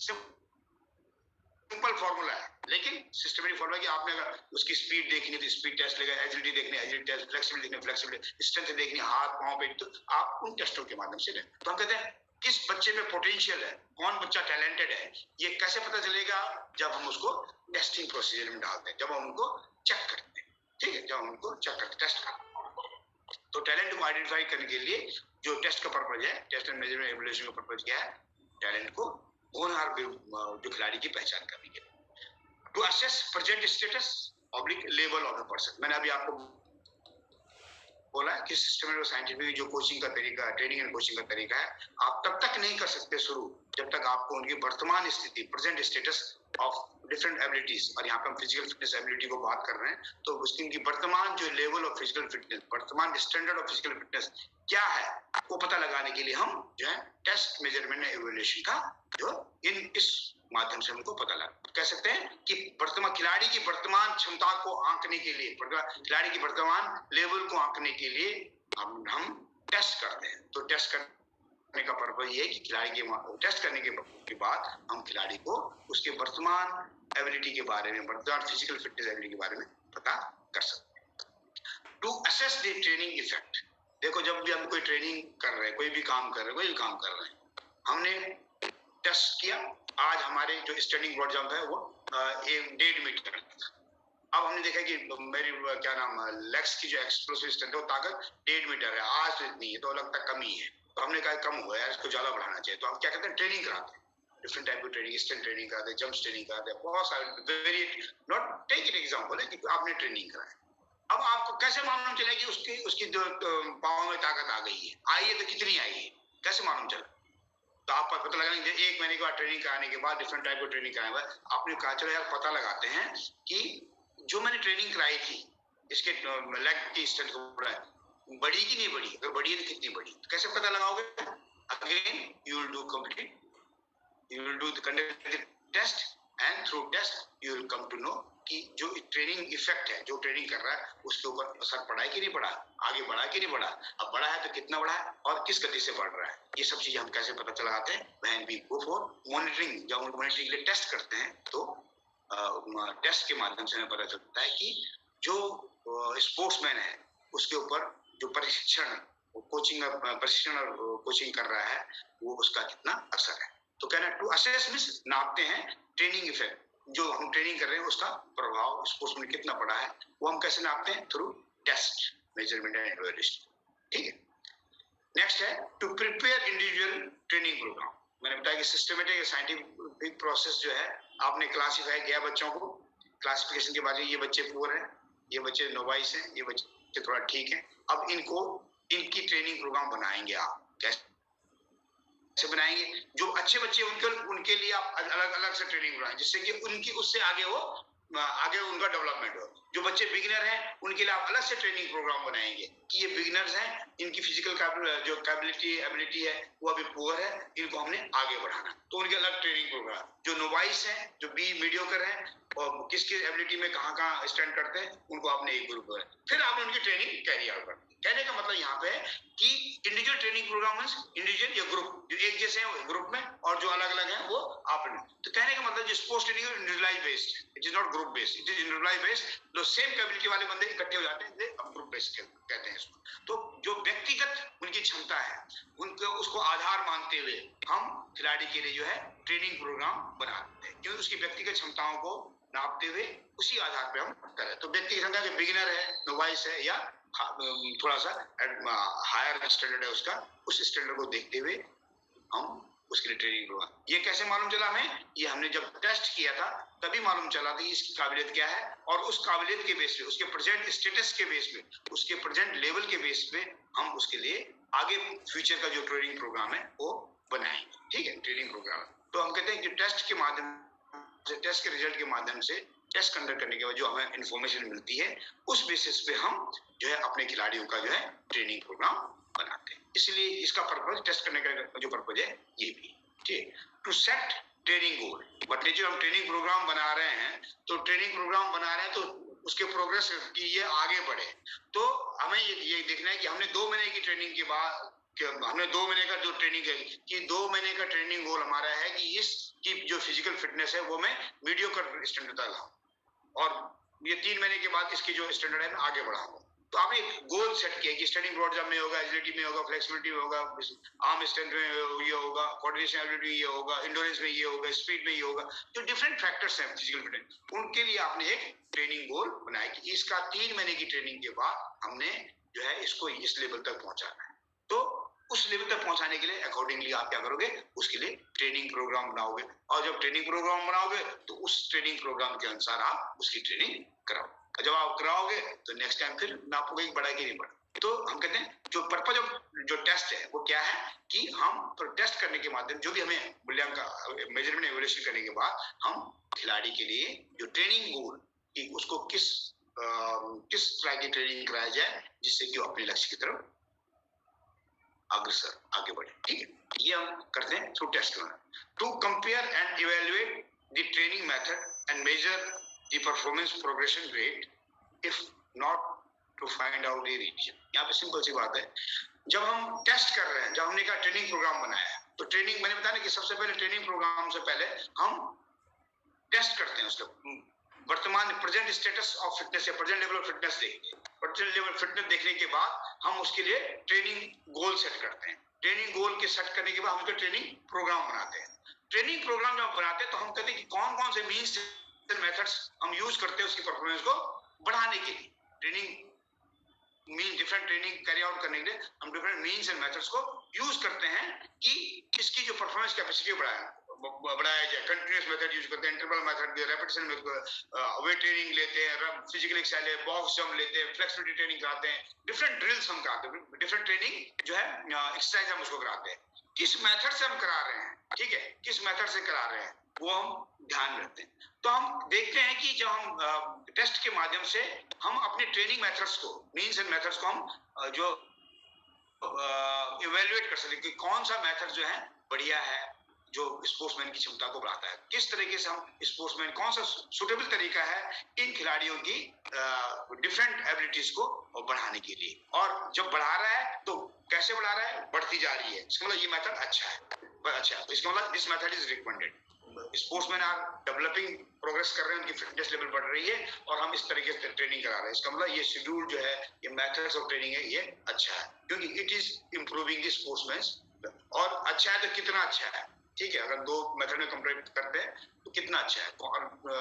सिंपल फॉर्मूला है, लेकिन सिस्टमेटिक फॉर्मूला कि आपने अगर उसकी स्पीड देखनी तो स्पीड टेस्ट लेगा, एजिलिटी देखनी एजिलिटी टेस्ट, फ्लेक्सिबिलिटी देखनी फ्लेक्सिबिलिटी, स्ट्रेंथ देखनी हाथ पांव पे, तो आप उन टेस्टों के माध्यम से लें। तो हम कहते हैं किस बच्चे में पोटेंशियल है, कौन बच्चा टैलेंटेड है, ये कैसे पता चलेगा, जब हम उसको टेस्टिंग प्रोसीजर में डालते हैं, जब हम उनको चेक करते हैं, ठीक है, जब हम उनको चेक करते, टेस्ट करते हैं। तो टैलेंट को आइडेंटिफाई करने के लिए जो टेस्ट का पर्पज है, टेस्ट एंड मेजरमेंट इवैल्यूएशन का पर्पज क्या है, टैलेंट को होनहार जो खिलाड़ी की पहचान करने के लिए। To assess present status oblique level of the person. मैंने अभी आपको बोला कि सिस्टमेटिक और साइंटिफिक जो कोचिंग का तरीका है, ट्रेनिंग एंड कोचिंग का तरीका है, आप तब तक नहीं कर सकते शुरू जब तक आपको उनकी वर्तमान स्थिति, present status of different abilities, और यहाँ पे हम फिजिकल फिटनेस एबिलिटी को बात कर रहे हैं, तो उसकी वर्तमान जो लेवल ऑफ फिजिकल फिटनेस, वर्तमान स्टैंडर्ड ऑफ फिजिकल फिटनेस क्या है, वो पता लगाने के लिए हम जो है टेस्ट मेजरमेंट एंड इवैल्यूएशन का जो इस माध्यम से हमको पता लगा, कह सकते हैं कि वर्तमान खिलाड़ी की वर्तमान क्षमता को आंकने के लिए, खिलाड़ी की वर्तमान लेवल को आंकने के लिए हम टेस्ट करते हैं। तो टेस्ट कर करने का पर्पज ये है कि खिलाड़ी के टेस्ट करने के बाद हम खिलाड़ी को उसके वर्तमान एबिलिटी के बारे में, वर्तमान फिजिकल फिटनेस एबिलिटी के बारे में पता कर सकते हैं। To assess the training effect, देखो जब भी हम कोई ट्रेनिंग कर रहे हैं, कोई भी काम कर रहे हैं, हमने टेस्ट किया। आज हमारे जो स्टैंडिंग ब्रॉड जंप है वो 1.5 मीटर, अब हमने देखा कि मेरी क्या नाम लेग्स की जो एक्सप्लोसिव स्ट्रेंथ है वो ताकत 1.5 मीटर है, आज तो इतनी है, तो लगता कमी है, तो हमने कहा कम हुआ है, इसको ज्यादा बढ़ाना चाहिए। तो हम क्या करते हैं, ट्रेनिंग कराते हैं, डिफरेंट टाइप की ट्रेनिंग, स्ट्रेंथ ट्रेनिंग कराते हैं, जंप ट्रेनिंग कराते हैं, बहुत सारे very not take it example है कि आपने ट्रेनिंग कराया। अब आपको कैसे मालूम चले कि उसकी जो पाँव में ताकत आ गई है, आई है तो कितनी आई है, कैसे मालूम चला? तो आपको पता लगाना, 1 महीने के बाद ट्रेनिंग कराने के बाद, डिफरेंट टाइप की ट्रेनिंग कराने के बाद आपने कहा चलो यार पता लगाते हैं कि जो मैंने ट्रेनिंग कराई थी इसके लेग की स्ट्रेंथ बढ़ी कि नहीं बढ़ी, अगर बढ़ी है तो कितनी बढ़ी, तो कैसे पता लगाओगे? Again you will do conduct the test and through test you will come to know कि जो ट्रेनिंग इफेक्ट है, जो ट्रेनिंग कर रहा है उसके ऊपर असर पड़ा है कि नहीं पड़ा, आगे बढ़ा कि नहीं बढ़ा, अब बढ़ा है तो कितना बढ़ा है और किस गति से बढ़ रहा है, ये सब चीजें हम कैसे पता चलाते हैं? When we go for monitoring, जब हम मॉनिटरिंग के लिए टेस्ट करते हैं तो टेस्ट के माध्यम से हमें पता चलता है कि जो स्पोर्ट्समैन है उसके ऊपर जो प्रशिक्षण और कोचिंग कर रहा है वो उसका कितना असर है। तो कहना टू असेस मींस नापते हैं ट्रेनिंग इफेक्ट, जो हम ट्रेनिंग कर रहे हैं उसका प्रभाव स्पोर्ट्स में कितना पड़ा है, वो हम कैसे नापते हैं? Through test, measurement and evaluation. ठीक है, नेक्स्ट है to prepare individual training programme. मैंने बताया कि सिस्टमेटिक साइंटिफिक प्रोसेस जो है, आपने क्लासिफाई किया बच्चों को, क्लासिफिकेशन के बाद ये बच्चे पुअर हैं, ये बच्चे नोवाइस हैं, ये बच्चे थोड़ा ठीक हैं। अब इनकी ट्रेनिंग प्रोग्राम बनाएंगे आप, कैसे बनाएंगे? जो अच्छे बच्चे उनके लिए आप अलग से ट्रेनिंग बनाएं, जिससे कि उनकी उससे आगे उनका डेवलपमेंट हो। जो बच्चे बिगिनर हैं उनके लिए आप अलग से ट्रेनिंग प्रोग्राम बनाएंगे कि ये बिगिनर्स हैं, इनकी फिजिकल जो एबिलिटी है वो अभी पुअर है, इनको हमने आगे बढ़ाना, तो उनके अलग ट्रेनिंग प्रोग्राम। जो नोवाइस हैं, जो मीडियोकर हैं और किस एबिलिटी में कहाँ स्टैंड करते हैं, उनको आपने एक ग्रुप में, फिर आपने उनकी ट्रेनिंग कैरी आउट करनी। कहने का मतलब यहाँ पे है कि इंडिविजुअल ट्रेनिंग प्रोग्राम इंडिविजुअल या ग्रुप, जो एक जैसे हैं ग्रुप में और जो अलग अलग हैं वो आपने। तो कहने का मतलब जो स्पोर्ट्स ट्रेनिंग है individualise based, it is not group based, it is individualise based. जो सेम कैपेबिलिटी वाले बंदे इकट्ठे हो जाते हैं, अब ग्रुप बेस्ड कहते हैं इसको। तो जो व्यक्तिगत उनकी क्षमता है उनको उसको आधार मानते हुए हम खिलाड़ी के लिए जो है ट्रेनिंग प्रोग्राम बनाते हैं, क्योंकि उसकी व्यक्तिगत क्षमताओं को नापते हुए उसी आधार पर हम करें। तो व्यक्ति की क्षमता बिगिनर है, नोवाइस है या थोड़ा सा हायर स्टैंडर्ड है उसका, उस स्टैंडर्ड को देखते हुए हम उसके लिए ट्रेनिंग हुआ। ये कैसे मालूम चला हमें? ये हमने जब टेस्ट किया था तभी मालूम चला था इसकी काबिलियत क्या है, और उस काबिलियत के बेस पे, उसके प्रेजेंट स्टेटस के बेस पे, उसके प्रेजेंट लेवल के बेस पे हम उसके लिए आगे फ्यूचर का जो ट्रेनिंग प्रोग्राम है वो बनाएंगे। ठीक है, ट्रेनिंग प्रोग्राम। तो हम कहते हैं कि टेस्ट के माध्यम से, टेस्ट के रिजल्ट के माध्यम से, टेस्ट कंडक्ट करने के बाद जो हमें इंफॉर्मेशन मिलती है उस बेसिस पे हम जो है अपने खिलाड़ियों का जो है ट्रेनिंग प्रोग्राम बनाते हैं। इसलिए इसका पर्पज, टेस्ट करने का जो पर्पज है ये भी, ठीक। To set training goal, but जो हम ट्रेनिंग प्रोग्राम बना रहे हैं तो ट्रेनिंग प्रोग्राम बना रहे हैं तो उसके प्रोग्रेस की ये आगे बढ़े, तो हमें ये देखना है कि हमने 2 महीने की ट्रेनिंग के बाद, हमने 2 महीने का जो ट्रेनिंग है कि 2 महीने का ट्रेनिंग गोल हमारा है कि इसकी जो फिजिकल फिटनेस है वो मैं मीडियोकर स्टैंडर्ड तक लाऊं, और ये 3 महीने के बाद इसकी जो स्टैंडर्ड है मैं आगे बढ़ाऊंगा। तो आपने गोल सेट किया कि स्टैंडिंग ब्रॉड जंप में होगा, एजिलिटी में होगा, फ्लेक्सिबिलिटी में होगा, आर्म स्ट्रेंथ में ये होगा, कोऑर्डिनेशन एबिलिटी ये होगा, एंड्योरेंस में ये होगा, स्पीड में ये होगा, जो डिफरेंट फैक्टर्स हैं फिजिकल फिटनेस, उनके लिए आपने एक ट्रेनिंग गोल बनाया कि इसका 3 महीने की ट्रेनिंग के बाद हमने जो है इसको इस लेवल तक पहुंचाना है। तो उस लेवल तक पहुंचाने के लिए अकॉर्डिंगली आप क्या करोगे, उसके लिए ट्रेनिंग प्रोग्राम बनाओगे, और जब ट्रेनिंग प्रोग्राम बनाओगे तो उस ट्रेनिंग प्रोग्राम के अनुसार आप उसकी ट्रेनिंग कराओ। जब आप कराओगे तो नेक्स्ट टाइम फिर नापोगे कि बढ़ा कि नहीं बढ़ा। तो हम कहते हैं जो पर्पज ऑफ जो टेस्ट है वो क्या है कि हम टेस्ट करने के माध्यम, जो भी हमें मूल्यांकन, मेजरमेंट, इवैल्यूएशन करने के बाद हम खिलाड़ी के लिए जो ट्रेनिंग गोल कि उसको किस तरह की ट्रेनिंग कराया जाए जिससे कि वो अपने लक्ष्य की तरफ अग्रसर आगे बढ़े। ठीक है, ये हम करते हैं through test. To compare and evaluate the training method and measure the performance progression rate, if not to find out the reason. यहाँ पे सिंपल सी बात है, जब हम टेस्ट कर रहे हैं, जब हमने कहा ट्रेनिंग प्रोग्राम बनाया है, तो ट्रेनिंग मैंने बताया कि सबसे पहले ट्रेनिंग प्रोग्राम से पहले हम टेस्ट करते हैं उसका वर्तमान प्रेजेंट स्टेटस ऑफ फिटनेस या प्रेजेंट लेवल ऑफ फिटनेस देखते हैं। प्रेजेंट लेवल फिटनेस देखने के बाद हम उसके लिए ट्रेनिंग गोल सेट करते हैं। ट्रेनिंग गोल के सेट करने के बाद हम उसका ट्रेनिंग प्रोग्राम बनाते हैं। ट्रेनिंग प्रोग्राम जब बनाते हैं तो हम कहते हैं कि कौन कौन से मीन्स मेथड्स हम यूज करते हैं उसकी परफॉर्मेंस को बढ़ाने के लिए। Training mean different training carry out करने के लिए हम डिफरेंट मीन्स एंड मेथड्स को यूज करते हैं कि इसकी जो परफॉर्मेंस कैपेसिटी बढ़ाया जाए। कंटिन्यूअस मेथड यूज करते हैं, interval method, repetition weight training लेते हैं, फिजिकल एक्सरसाइज, बॉक्स जंप लेते हैं, फ्लेक्सिबिलिटी ट्रेनिंग कराते हैं, डिफरेंट ड्रिल्स हम कराते हैं, डिफरेंट ट्रेनिंग जो है एक्सरसाइज हम उसको कराते हैं। किस मेथड से हम करा रहे हैं, ठीक है, किस मेथड से करा रहे हैं वो हम ध्यान रखते हैं। तो हम देखते हैं कि जब हम टेस्ट के माध्यम से हम अपने ट्रेनिंग मेथड्स को, मीन्स एंड मेथड्स को हम जो इवेल्युएट कर सकते हैं कि कौन सा मेथड जो है बढ़िया है, जो स्पोर्ट्समैन की क्षमता को बढ़ाता है। किस तरीके से हम स्पोर्ट्समैन, कौन सा सुटेबल तरीका है इन खिलाड़ियों की डिफरेंट एबिलिटीज को बढ़ाने के लिए। और जब बढ़ा रहा है तो कैसे बढ़ा रहा है, बढ़ती जा रही है, इसका मतलब ये मेथड अच्छा है, अच्छा, इसका मतलब this method is recommended. Sportsman are developing, progress कर रहे हैं, उनकी फिटनेस लेवल बढ़ रही है और हम इस तरीके से ट्रेनिंग करा रहे हैं। इसका मतलब ये शेड्यूल जो है, ये मेथड्स ऑफ ट्रेनिंग है, ये अच्छा है क्योंकि it is improving the sportsman. और अच्छा है तो कितना अच्छा है, ठीक है, अगर दो मेथड में कंपेयर करते हैं तो कितना अच्छा है,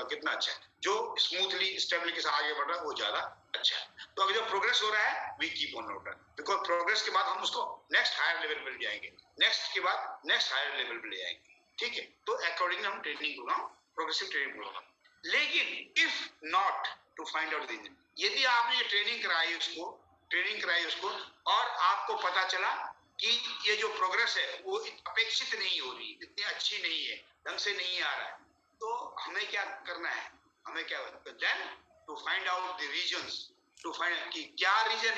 कितना अच्छा है। जो स्मूथली स्टेबली के साथ आगे बढ़ रहा है वो ज्यादा अच्छा है। तो अगर जो प्रोग्रेस हो रहा है we keep on note, because progress के बाद हम उसको नेक्स्ट हायर लेवल पे ले जाएंगे, नेक्स्ट के बाद नेक्स्ट हायर लेवल पे ले जाएंगे, ठीक है। तो अकॉर्डिंगली हम training program, progressive training program. लेकिन if not to find out reason, यदि आपने ट्रेनिंग कराई उसको और आपको पता चला कि ये जो प्रोग्रेस है वो अपेक्षित नहीं हो रही, इतनी अच्छी नहीं है, ढंग से नहीं आ रहा है, तो हमें क्या करना है, हमें क्या, then to find out the reasons, to find कि क्या रीजन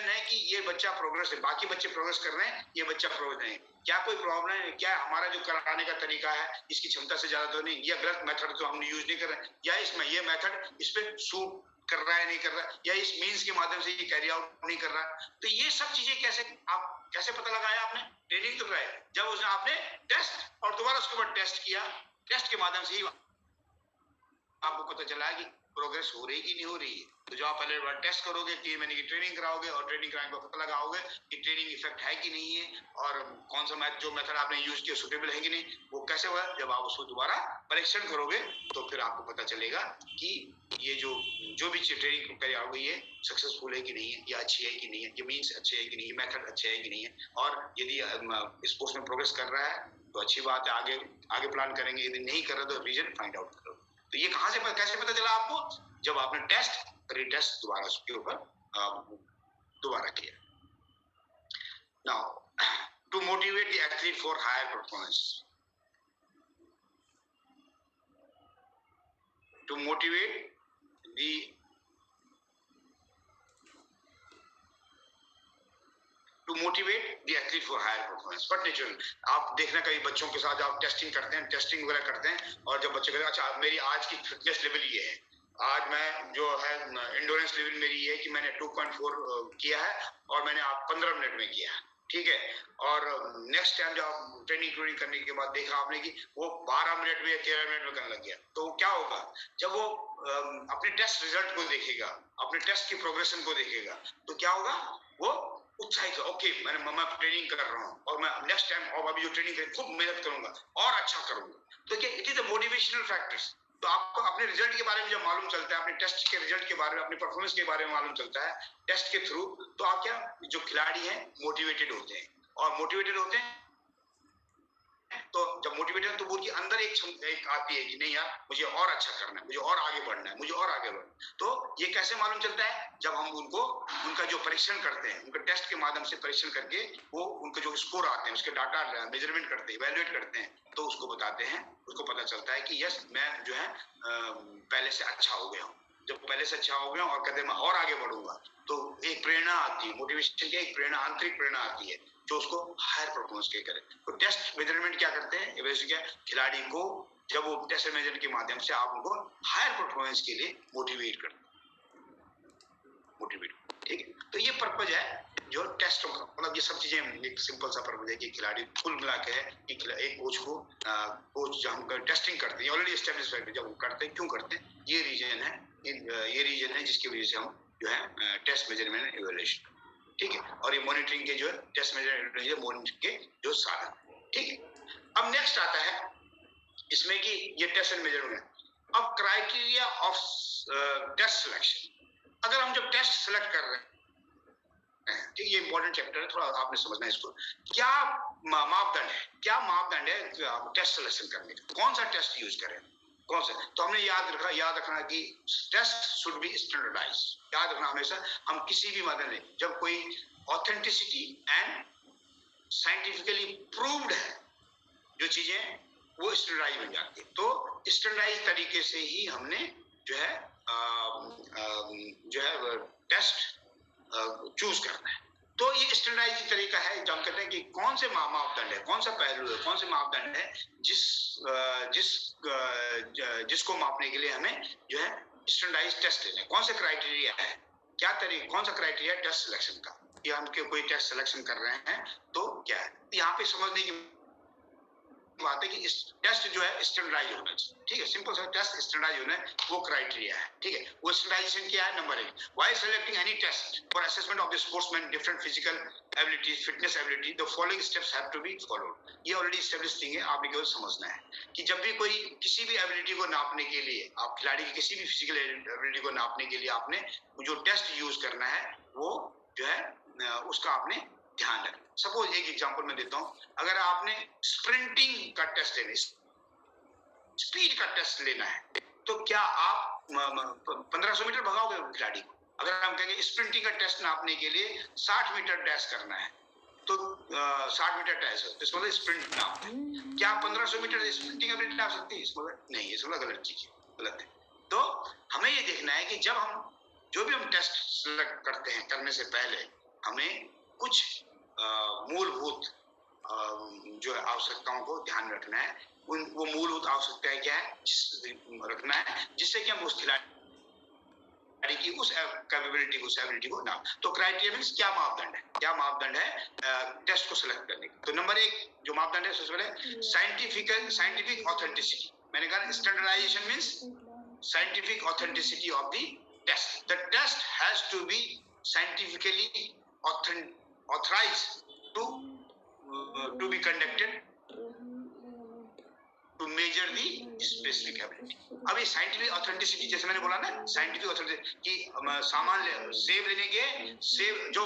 है कि ये बच्चा प्रोग्रेस है, बाकी बच्चे प्रोग्रेस कर रहे हैं, ये बच्चा प्रोग्रेस नहीं, क्या कोई प्रॉब्लम है, क्या हमारा जो कराने का तरीका है इसकी क्षमता से ज्यादा तो नहीं, या गलत मेथड तो हमने यूज नहीं कर रहे, या इसमें ये मेथड इस पे सूट कर रहा है नहीं कर रहा, या इस मीन्स के माध्यम से ये कैरी आउट नहीं कर रहा। तो ये सब चीजें कैसे पता लगाया आपने, ट्रेनिंग तो कराया, जब उसने आपने टेस्ट और दोबारा उसके बाद टेस्ट किया, टेस्ट के माध्यम से ही आपको पता चला कि प्रोग्रेस हो रही कि नहीं हो रही है। तो जो आप पहले बार टेस्ट करोगे, 3 महीने की ट्रेनिंग कराओगे और ट्रेनिंग कराने का पता लगाओगे कि ट्रेनिंग इफेक्ट है कि नहीं है और कौन सा जो मेथड आपने यूज किया सुटेबल है कि नहीं, वो कैसे हुआ। जब आप उसको दोबारा परीक्षण करोगे तो फिर आपको पता चलेगा कि ये जो भी ट्रेनिंग कराओगे ये सक्सेसफुल है कि नहीं है, या अच्छी है कि नहीं है, ये मीन्स अच्छे है कि नहीं है, मेथड अच्छे है कि नहीं है। और यदि स्पोर्ट्स में प्रोग्रेस कर रहा है तो अच्छी बात है, आगे प्लान करेंगे, यदि नहीं कर रहा तो रीजन फाइंड आउट करो। तो ये कहां से कैसे पता चला आपको, जब आपने टेस्ट रीटेस्ट दोबारा उसके ऊपर दोबारा किया। Now to motivate the athlete for higher performance, to motivate the athlete for higher performance, but natural। आप देखना कभी बच्चों के साथ आप टेस्टिंग वगैरह करते हैं और जब बच्चे कहते हैं अच्छा मेरी आज की फिटनेस लेवल ये है, आज मैं जो है इंडोरेंस लेवल मेरी ये है कि मैंने 2.4 किया है और मैंने आप 15 मिनट में किया, ठीक है। और नेक्स्ट टाइम जब आप ट्रेनिंग करने के बाद देखा आपने कि वो 12 मिनट में या 13 मिनट में करने लग गया, तो क्या होगा, जब वो अपने टेस्ट रिजल्ट को देखेगा, अपने टेस्ट की प्रोग्रेशन को देखेगा, तो क्या होगा, वो उत्साहित है, ओके मैं ट्रेनिंग कर रहा हूँ और मैं नेक्स्ट टाइम और अभी जो ट्रेनिंग करें खूब मेहनत करूंगा और अच्छा करूंगा। तो क्या it is the motivational factors. तो आपको अपने रिजल्ट के बारे में जब मालूम चलता है, अपने टेस्ट के रिजल्ट के बारे में, अपनी परफॉर्मेंस के बारे में मालूम चलता है टेस्ट के थ्रू, तो आप क्या, जो खिलाड़ी हैं मोटिवेटेड होते हैं, और मोटिवेटेड होते हैं तो जब मोटिवेटेड तो उनके अंदर एक आती है कि नहीं यार मुझे और अच्छा करना है, मुझे और आगे बढ़ना है, मुझे और आगे बढ़ना। तो ये कैसे मालूम चलता है, जब हम उनका जो परीक्षण करते हैं, उनके टेस्ट के माध्यम से परीक्षण करके वो उनके जो स्कोर आते हैं उसके डाटा मेजरमेंट करते हैं, इवैल्यूएट करते हैं, तो उसको बताते हैं, उसको पता चलता है कि यस मैं जो है पहले से अच्छा हो गया हूँ। जब पहले से अच्छा हो गया और कहते हैं मैं और आगे बढ़ूंगा, तो एक प्रेरणा आती है, मोटिवेशन की एक प्रेरणा, आंतरिक प्रेरणा आती है जो उसको हायर परफॉर्मेंस के करे। तो टेस्ट मेजरमेंट क्या करते हैं, ये वैसे क्या, खिलाड़ी को जब वो टेस्ट मेजरमेंट के माध्यम से आप उनको हायर परफॉर्मेंस के लिए मोटिवेट करते हैं, मोटिवेट, ठीक है। तो ये पर्पज है जो टेस्ट मतलब ये सब चीजें एक सिंपल सा फर्क है कि खिलाड़ी कुल मिला के है कि एक कोच को कोच जब हम टेस्टिंग करते हैं ऑलरेडी एस्टेब्लिश फैक्ट जब हम करते हैं क्यों करते हैं ये रीजन है जिसकी वजह से हम जो है टेस्ट मेजरमेंट इवैल्यूएशन ठीक है और ये मॉनिटरिंग के जो है टेस्ट मेजरमेंट मॉनिटरिंग के जो साधन ठीक है। अब नेक्स्ट आता है इसमें कि ये टेस्ट एंड मेजरमेंट अब क्राइटेरिया ऑफ टेस्ट सिलेक्शन अगर हम जब टेस्ट सेलेक्ट कर रहे हैं ठीक ये इंपॉर्टेंट चैप्टर है थोड़ा आपने समझना है इसको क्या मापदंड है टेस्ट सिलेक्शन करने का कौन सा टेस्ट यूज करें कौन सा तो हमने याद रखना कि टेस्ट शुड बी स्टैंडर्डाइज याद रखना हमेशा हम किसी भी माध्यम में जब कोई ऑथेंटिसिटी एंड साइंटिफिकली प्रूव्ड है जो चीजें वो स्टैंडर्डाइज बन जाती है तो स्टैंडर्डाइज तरीके से ही हमने जो है टेस्ट चूज करना है तो ये स्टैंडर्डाइज तरीका है जब हम कहते हैं कि कौन से मापदंड है कौन सा पहलू है कौन से मापदंड है जिसको मापने के लिए हमें जो है स्टैंडर्डाइज टेस्ट लेना है कौन सा क्राइटेरिया है कौन सा क्राइटेरिया टेस्ट सिलेक्शन का या हम कोई टेस्ट सिलेक्शन कर रहे हैं तो क्या है यहाँ पे समझने की बात है कि इस टेस्ट जो है स्टैंडर्डाइज होना चाहिए ठीक है सिंपल सा टेस्ट स्टैंडर्डाइज होना है वो क्राइटेरिया है ठीक है वो स्टैंडर्डाइजेशन क्या है number 1 while selecting any test for assessment of the sportsman different physical abilities fitness ability the following steps have to be followed ये ऑलरेडी एस्टैब्लिश थिंग है आपने केवल समझना है कि जब भी कोई किसी भी एबिलिटी को नापने के लिए आप खिलाड़ी की किसी भी फिजिकल एबिलिटी को नापने के लिए आपने जो टेस्ट यूज करना है वो जो है उसका आपने ध्यान रखें सपोज एक एग्जांपल मैं देता हूं अगर आपने स्प्रिंटिंग का टेस्ट लेना स्पीड का टेस्ट लेना है तो क्या आप 1500 मीटर भगाओगे खिलाड़ी को अगर हम कहेंगे स्प्रिंटिंग का टेस्ट नापने के लिए 60 मीटर डैश करना है तो 60 मीटर डैश है इसका मतलब स्प्रिंट नाप है क्या 1500 मीटर स्प्रिंटिंग एबिलिटी नाप सकती है इसका मतलब नहीं इसका मतलब गलत चीज है गलत है तो हमें ये देखना है कि जब हम जो भी हम टेस्ट सेलेक्ट करते हैं करने से पहले हमें कुछ मूलभूत जो आवश्यकताओं को ध्यान रखना है वो मूलभूत आवश्यकताएं क्या है रखना है जिससे कि हम उस खिलाड़ी की उस कैपेबिलिटी को एबिलिटी को ना तो क्राइटेरिया मींस क्या मापदंड है टेस्ट को सिलेक्ट करने का तो नंबर 1 जो मापदंड है सबसे पहले साइंटिफिक ऑथेंटिसिटी मैंने कहा standardisation means scientific authenticity of the test the test has to be scientifically authorized to be conducted to measure the specific ability. अब ये साइंटिफिक ऑथेंटिसिटी जैसे मैंने बोला ना साइंटिफिक ऑथेंटिसिटी कि सामान सेब लेने के सेब जो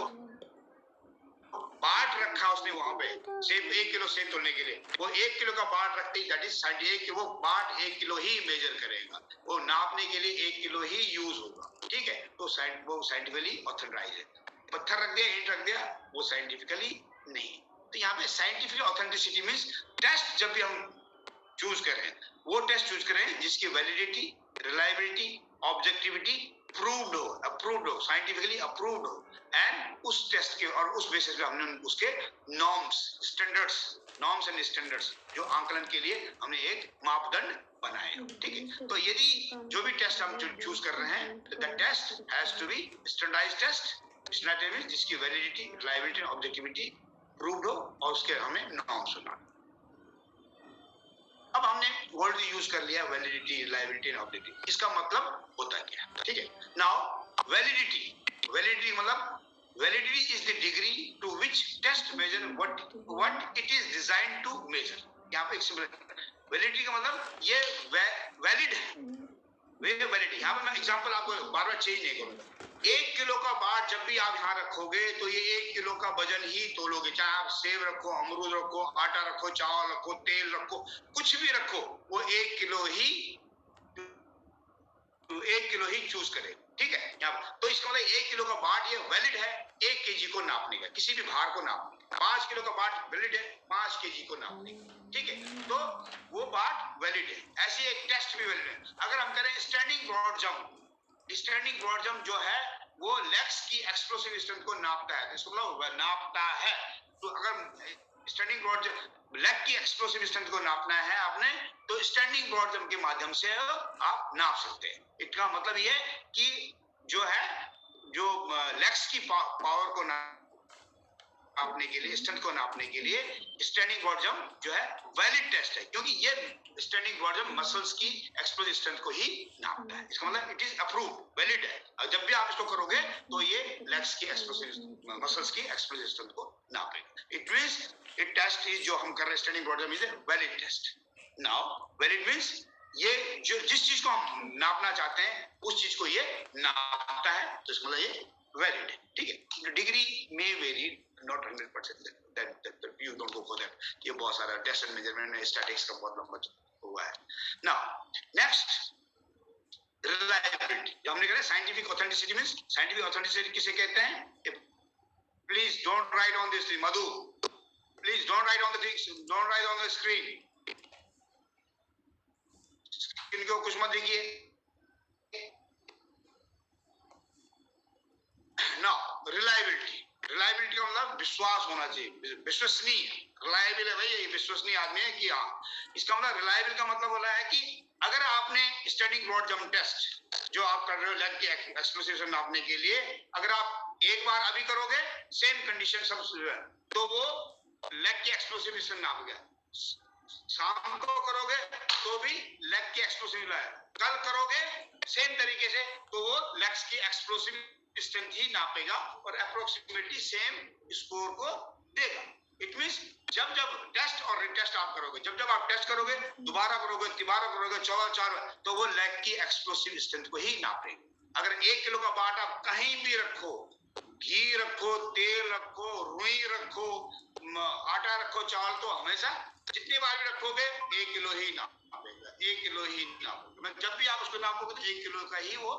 बाट रखा उसने वहां पे सेब 1 किलो सेब तोलने के लिए वो 1 किलो का बाट रखते ही दैट इज साइंटिफिक वो बाट 1 किलो ही मेजर करेगा वो नापने के लिए 1 किलो ही यूज होगा ठीक है तो वो साइंटिफिकली ऑथेंटाइज है पत्थर रख दिया ईंट रख दिया वो साइंटिफिकली नहीं तो यहाँ पे साइंटिफिक ऑथेंटिसिटी मींस टेस्ट जब भी हम चूज करें वो टेस्ट चूज करें जिसकी वैलिडिटी रिलायबिलिटी ऑब्जेक्टिविटी अप्रूव्ड हो साइंटिफिकली अप्रूव्ड हो एंड उस टेस्ट के और उस बेसिस पे हमने उसके नॉर्म्स एंड स्टैंडर्ड्स जो आंकलन के लिए हमने एक मापदंड बनाए ठीक है तो यदि जो भी टेस्ट हम चूज कर रहे हैं the test has to be standardised test standard जिसकी वैलिडिटी रिलायबिलिटी ऑब्जेक्टिविटी प्रूव्ड हो और उसके हमें नॉर्म्स होना अब हमने वर्ड यूज कर लिया वैलिडिटी रिलायबिलिटी एंड ऑब्जेक्टिविटी इसका मतलब होता क्या है ठीक है नाउ वैलिडिटी मतलब validity is the degree to which test measure what it is designed to measure यहाँ पे एक सिंपल वैलिडिटी का मतलब ये वैलिड है वैलिडिटी यहाँ पे मैं एग्जांपल आपको बार बार चेंज नहीं करूंगा 1 किलो का बाट जब भी आप यहाँ रखोगे तो ये 1 किलो का वजन ही तोलोगे चाहे आप सेब रखो अमरूद रखो आटा रखो चावल रखो तेल रखो कुछ भी रखो वो 1 किलो ही चूज करेगा ठीक है यहाँ तो इसका मतलब 1 किलो का बाट ये वैलिड है 1 केजी को नापने का किसी भी भार को नापने का 5 किलो का बाट वैलिड है 5 केजी को नापने का ठीक है तो वो बाट वैलिड है ऐसे एक टेस्ट भी वैलिड है अगर हम करें स्टैंडिंग ब्रॉड जंप जो है वो लेग्स की एक्सप्लोसिव स्ट्रेंथ को नापता है इसको मतलब नापता है तो अगर स्टैंडिंग ब्रॉड जंप लेग की एक्सप्लोसिव स्ट्रेंथ को नापना है आपने तो स्टैंडिंग ब्रॉड जंप के माध्यम से आप नाप सकते हैं इसका मतलब ये कि जो है जो लेग्स की पावर को नापने के लिए, स्ट्रेंथ को नापने के लिए स्टैंडिंग ब्रॉड जंप जो है वैलिड टेस्ट है, क्योंकि ये स्टैंडिंग ब्रॉड जंप मसल्स की एक्सप्लोसिव स्ट्रेंथ को ही नापता है। इसका मतलब इट इज अप्रूव, वैलिड है। और जब भी आप इसको करोगे तो ये लेग्स की एक्सप्लोसिव मसल्स की एक्सप्लोसिव स्ट्रेंथ को नापेगा। It means it test is जो हम कर रहे हैं standing broad jump is a valid test. Now valid means ये जो जिस चीज को हम नापना चाहते हैं उस चीज को ये नापता है, तो इसका मतलब ये वैलिड है। ठीक है, डिग्री में very, not 100%, that you don't go for that। ये बहुत सारा टेस्ट एंड मेजरमेंट में स्टैटिक्स का बहुत लंबा हुआ है। नाउ नेक्स्ट रिलायबिलिटी, जो हमने कहा scientific authenticity means, scientific authenticity किसे कहते हैं? Please don't write on this, Madhu please don't write on the things, don't write on the screen, इनको कुछ मत लिखिए। नाउ रिलायबिलिटी, रिलायबिलिटी का मतलब विश्वास होना चाहिए, विश्वसनीय। रिलायबल है भाई, ये विश्वसनीय आदमी है कि हाँ, इसका मतलब रिलायबल का मतलब हो रहा है कि अगर आपने स्टैंडिंग ब्रॉड जंप टेस्ट जो आप कर रहे हो लेग के एक्सप्लोसिव नापने के लिए, अगर आप एक बार अभी करोगे सेम कंडीशन सब, तो वो लेग की एक्सप्लोसिव नाप गया। शाम को करोगे तो भी लेग की एक्सप्लोसिव है, कल करोगे सेम तरीके से तो वो लेग्स की एक्सप्लोसिव स्ट्रेंथ ही नापेगा और अप्रोक्सीमेटली सेम स्कोर को देगा। इट मींस जब जब टेस्ट और रिटेस्ट आप करोगे, जब जब आप टेस्ट करोगे, दोबारा करोगे, तिबारा करोगे, 4 तो वो लेग की एक्सप्लोसिव स्ट्रेंथ को ही नापेगा। अगर 1 किलो का बाट आप कहीं भी रखो, घी रखो, तेल रखो, रुई रखो, आटा रखो, चावल, तो हमेशा जितनी बार भी रखोगे 1 किलो ही नापेगा, 1 किलो ही नापेगा। जब भी आप उसको नापोगे तो 1 किलो का ही वो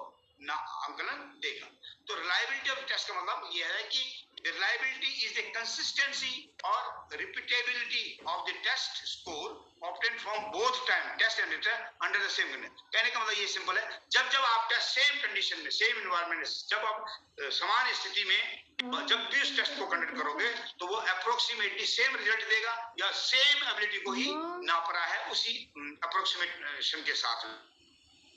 आंकलन देगा। तो रिलायबिलिटी ऑफ टेस्ट का मतलब यह है कि reliability is the consistency or repeatability of the test score obtained from both time test and return under the same condition। कहने का मतलब ये सिंपल है, जब जब आप टेस्ट सेम कंडीशन में, सेम एनवायरनमेंट में, जब आप समान स्थिति में जब भी उस टेस्ट को कंडक्ट करोगे तो वो अप्रोक्सीमेटली सेम रिजल्ट देगा या सेम एबिलिटी को ही नाप रहा है उसी अप्रोक्सीमेशन के साथ।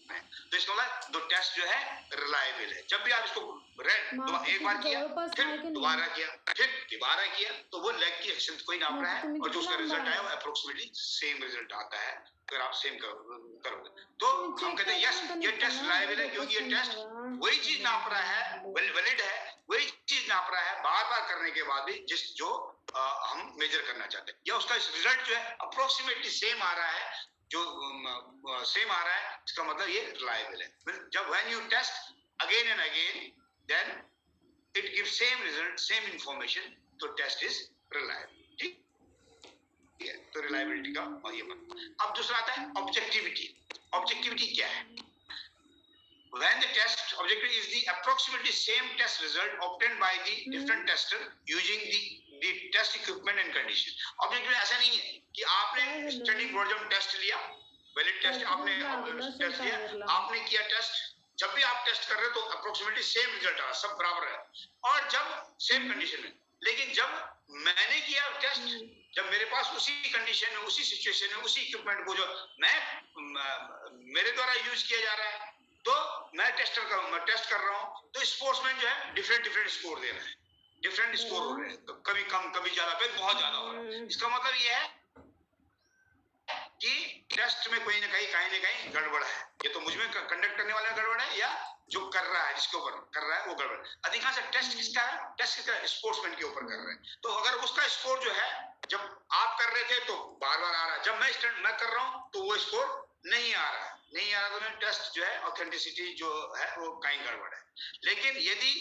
तो इसका मतलब दो टेस्ट जो है रिलायबल है। जब भी आप इसको एक बार किया, फिर दोबारा किया, फिर दोबारा किया, तो वो लेग की एक्शन को ही नाप रहा है और जो उसका रिजल्ट आया वो अप्रोक्सीमेटली सेम रिजल्ट आता है अगर आप सेम करोगे। तो हम कहते हैं यस, ये टेस्ट रिलायबल है क्योंकि ये टेस्ट वही चीज नाप रहा है, वैलिड है, वही चीज नाप रहा है बार बार करने के बाद भी जिस जो हम मेजर करना चाहते हैं, या उसका रिजल्ट जो है अप्रोक्सीमेटली सेम आ रहा है, जो सेम आ रहा है, इसका मतलब ये रिलायबल है। जब when you test again and again then it gives same result, same information, तो टेस्ट इज रिलायबल। ठीक है, तो रिलायबिलिटी का और ये बात। अब दूसरा आता है ऑब्जेक्टिविटी। ऑब्जेक्टिविटी क्या है? When the test objective is the approximately same test result obtained by the different tester using the test equipment and condition। Objective ऐसा नहीं है कि आपने स्टैंडिंग ब्रॉड जंप टेस्ट लिया, वैलिड टेस्ट आपने टेस्ट लिया, आपने किया टेस्ट, जब भी आप टेस्ट कर रहे हो तो अप्रोक्सीमेटली सेम रिजल्ट आ रहा है, सब बराबर है, और जब सेम कंडीशन में। लेकिन जब मैंने किया टेस्ट, जब मेरे पास उसी कंडीशन में, उसी सिचुएशन में, उसी इक्विपमेंट को जो मेरे द्वारा यूज किया जा रहा है, तो मैं टेस्ट कर रहा हूँ, तो स्पोर्ट्समैन जो है डिफरेंट स्कोर दे रहे हैं, डिफरेंट स्कोर हो रहे हैं, तो कभी कम कभी ज्यादा, कभी बहुत ज्यादा हो रहा है। इसका मतलब ये है कि टेस्ट में कोई ना कहीं गड़बड़ है। ये तो मुझमें कंडक्ट करने वाला गड़बड़ है या जो कर रहा है, जिसके ऊपर कर रहा है वो गड़बड़। अधिकांश टेस्ट किसका है? टेस्ट किसका? स्पोर्ट्समैन के ऊपर कर रहे हैं। तो अगर उसका स्कोर जो है जब आप कर रहे थे तो बार बार आ रहा है, जब मैं कर रहा हूँ तो वो स्कोर नहीं आ रहा तो टेस्ट जो है ऑथेंटिसिटी जो है वो कहीं गड़बड़ है। लेकिन यदि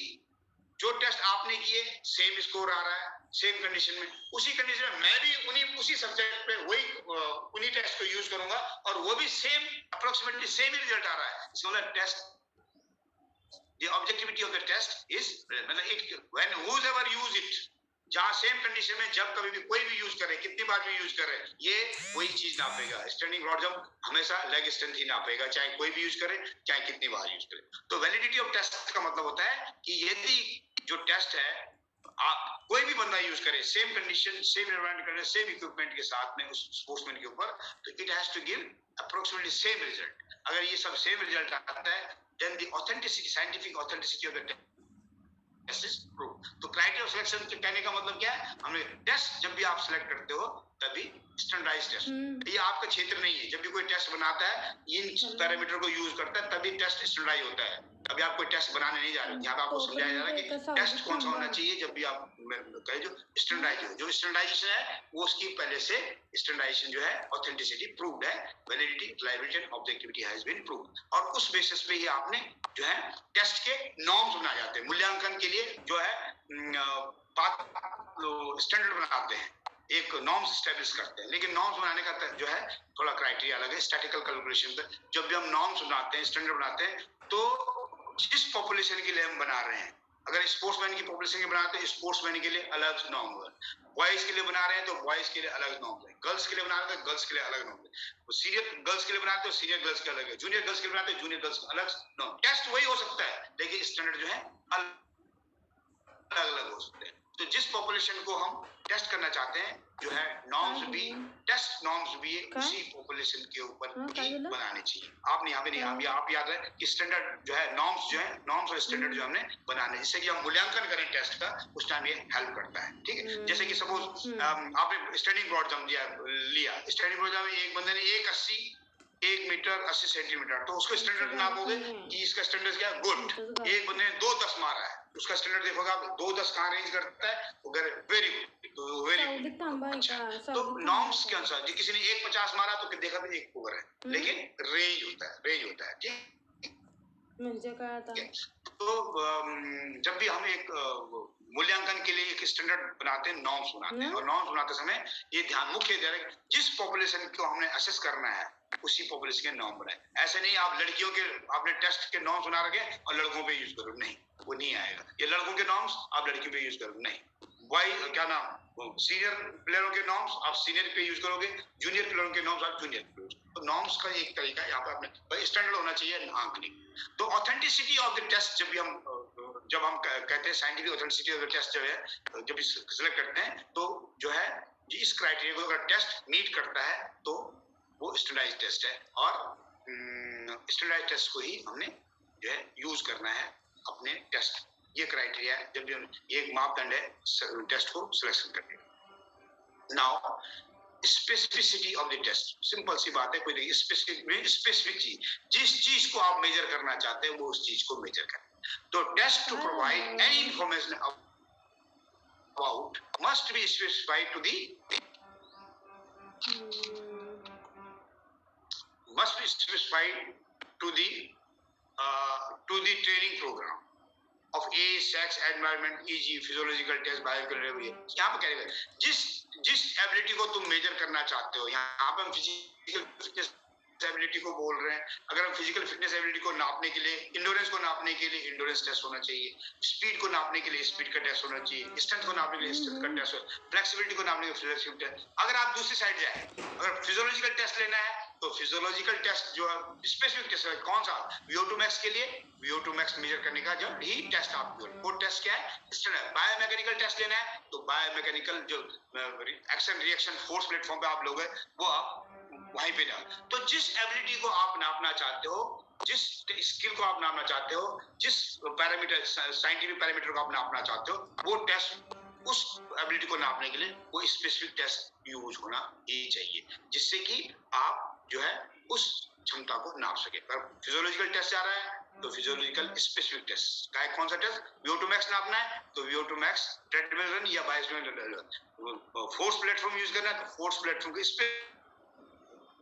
जो टेस्ट आपने किए सेम स्कोर आ रहा है, सेम कंडीशन में, उसी कंडीशन में मैं भी उसी सब्जेक्ट पे उन्हीं टेस्ट को यूज करूंगा और वो भी सेम अप्रोक्सीमेटली सेम ही रिजल्ट आ रहा है, इसका मतलब test, the objectivity of the test is मतलब it when whoever use it, जहाँ सेम कंडीशन में जब कभी भी कोई भी यूज करे, कितनी बार भी यूज करे, ये वही चीज नापेगा। स्टैंडिंग ब्रॉड जंप हमेशा लेग स्ट्रेंथ ही नापेगा, चाहे कोई भी यूज करे, चाहे कितनी बार यूज करे। तो वैलिडिटी ऑफ टेस्ट का मतलब होता है कि यदि जो टेस्ट है आप कोई भी बंदा यूज करे, सेम कंडीशन, सेम एनवायरनमेंट करे, सेम इक्विपमेंट के साथ में उस स्पोर्ट्समैन के ऊपर, तो it has to give approximately same result. अगर ये सब सेम रिजल्ट आता है, then the authenticity, scientific authenticity of the test is proved। तो क्राइटेरिया ऑफ सिलेक्शन के कहने का मतलब क्या है, हमने टेस्ट जब भी आप सिलेक्ट करते हो तभी स्टैंडर्डाइज्ड टेस्ट, ये आपका क्षेत्र नहीं है। जब भी कोई टेस्ट बनाता है इन पैरामीटर को यूज करता है तभी टेस्ट स्टैंडर्डाइज होता है। अभी आप कोई टेस्ट बनाने नहीं जा रहे, यहाँ पे आपको समझाया जा रहा है कि टेस्ट कौन सा होना चाहिए जब भी आप कहे जो स्टैंडर्डाइज हो। जो स्टैंडर्डाइजेशन है वो उसकी पहले से स्टैंडर्डाइजेशन जो है ऑथेंटिसिटी प्रूव्ड है, validity, reliability and objectivity has been proved, और उस बेसिस पे ही आपने जो है टेस्ट के नॉर्म्स बनाए जाते हैं। मूल्यांकन के लिए जो है स्टैंडर्ड बनाते हैं, एक नॉर्म्स स्टैब्लिश करते हैं। लेकिन नॉर्म्स बनाने का जो है थोड़ा क्राइटेरिया अलग है। स्टैटिकल कैलकुलेशन पे जब भी हम नॉर्म्स बनाते हैं, स्टैंडर्ड बनाते हैं, तो जिस पॉपुलेशन के लिए हम बना रहे हैं, अगर स्पोर्ट्समैन की पॉपुलेशन के बनाते हैं स्पोर्ट्समैन के लिए अलग नॉर्म होगा, बॉयज के लिए बना रहे हैं तो बॉयज के लिए अलग नॉर्म है, गर्ल्स के लिए बना रहे हैं तो गर्ल्स के लिए अलग नॉर्म है, सीनियर गर्ल्स के लिए बनाते हैं तो सीनियर गर्ल्स के अलग है, जूनियर गर्ल्स के लिए बनाते हैं जूनियर गर्ल्स का अलग नॉर्म। टेस्ट वही हो सकता है लेकिन स्टैंडर्ड जो है अलग अलग हो सकते हैं। तो जिस पॉपुलेशन को हम टेस्ट करना चाहते हैं जो है नॉर्म्स भी, टेस्ट नॉर्म्स भी उसी पॉपुलेशन के ऊपर ही बनाने चाहिए। आपने यहाँ पे नहीं, आप याद है कि स्टैंडर्ड जो है नॉर्म्स जो है, नॉर्म्स और स्टैंडर्ड जो हमने बनाने, जिससे कि हम मूल्यांकन करें टेस्ट का, उस टाइम ये हेल्प करता है। ठीक है, जैसे कि सपोज आपने स्टैंडिंग ब्रॉड जंप लिया, स्टैंडिंग ब्रॉड जंप में एक बंदे ने 1 मीटर 80 सेंटीमीटर, तो उसको स्टैंडर्ड नापोगे कि इसका स्टैंडर्ड क्या है, गुड। एक बंदे ने 2.10 मारा है, उसका स्टैंडर्ड देखोगे आप 2.10 कहाँ रेंज करता है, वेरी गुड, तो वेरी गुड, अच्छा। तो नॉर्म्स के अनुसार जो किसी ने 1.50 मारा तो फिर देखा भी 1 ओवर है, लेकिन रेंज होता है, ठीक। म्हणजे काय आता, तो जब भी हम एक मूल्यांकन के लिए एक स्टैंडर्ड बनाते हैं, नॉर्म्स बनाते हैं, और नॉर्म्स बनाते समय ये ध्यान मुख्य ध्यान है जिस पॉपुलेशन को हमने असेस करना है उसी पॉपुलेशन के नॉर्म बनाए। ऐसे नहीं आप लड़कियों के आपने टेस्ट के नॉर्म्स बना रखे और लड़कों पे यूज करो, नहीं, वो नहीं आएगा। ये लड़कों के नॉर्म्स आप लड़कियों पे यूज करो, नहीं। बॉय क्या नाम, सीनियर प्लेयरों के नॉर्म्स आप सीनियर पे यूज करोगे, जूनियर प्लेयरों के नॉर्म्स आप जूनियर पे यूज करोगे। तो नॉर्म्स का एक तरीका यहाँ पर अपने स्टैंडर्ड होना चाहिए, आंक नहीं। तो ऑथेंटिसिटी ऑफ द टेस्ट जब हम कहते हैं scientific authenticity of the test जो है, जब सिलेक्ट करते हैं तो जो है इस क्राइटेरिया को अगर टेस्ट मीट करता है तो वो स्टैंडर्डाइज्ड टेस्ट है, और स्टैंडर्डाइज्ड टेस्ट को ही हमने जो है यूज करना है अपने टेस्ट। ये क्राइटेरिया है जब भी एक मापदंड है टेस्ट को सिलेक्शन करने का। Now specificity of the test, simple सी बात है, कोई स्पेसिफिक चीज, जिस चीज को आप मेजर करना चाहते हैं वो उस चीज को मेजर करें। तो test to provide any information about must be specified to the must be specified to the training program of age, sex, environment, e.g. physiological test, biochemical। यहाँ पे कह रहे हैं जिस एबिलिटी को तुम मेजर करना चाहते हो, यहाँ पे हम फिजिकल फिटनेस एबिलिटी को बोल रहे हैं। अगर हम फिजिकल फिटनेस एबिलिटी को नापने के लिए, इंडोरेंस को नापने के लिए इंडोरेंस टेस्ट होना चाहिए, स्पीड को नापने के लिए स्पीड का टेस्ट होना चाहिए, स्ट्रेंथ को नापने के लिए स्ट्रेंथ का टेस्ट, फ्लेक्सिबिलिटी को नापने के लिए फ्लेक्सिबिलिटी टेस्ट। अगर आप दूसरी साइड जाए, अगर फिजियोलॉजिकल टेस्ट लेना है तो फिजियोलॉजिकल टेस्ट जो है स्पेसिफिक टेस्ट है, कौन सा, VO2 max के लिए VO2 max मेजर करने का जो ही टेस्ट आप, वो टेस्ट क्या है, बायोमैकेनिकल टेस्ट लेना है तो बायोमैकेनिकल जो एक्शन रिएक्शन फोर्स प्लेटफॉर्म पे आप लोग है वो आप वहीं पे जाओ। तो जिस एबिलिटी को आप नापना चाहते हो, जिस स्किल को आप नापना चाहते हो, जिस पैरामीटर साइंटिफिक पैरामीटर को आप नापना चाहते हो, वो टेस्ट उस एबिलिटी को नापने के लिए वो स्पेसिफिक टेस्ट यूज होना ही चाहिए, जिससे कि आप जो है उस क्षमता को नाप सके। अगर फिजियोलॉजिकल टेस्ट आ रहा है तो फिजियोलॉजिकल स्पेसिफिक टेस्ट का कौन सा टेस्ट, VO2 max नापना है तो VO2 max ट्रेडमिल रन या बाइसिकल फोर्स प्लेटफॉर्म यूज करना है तो फोर्स प्लेटफॉर्म को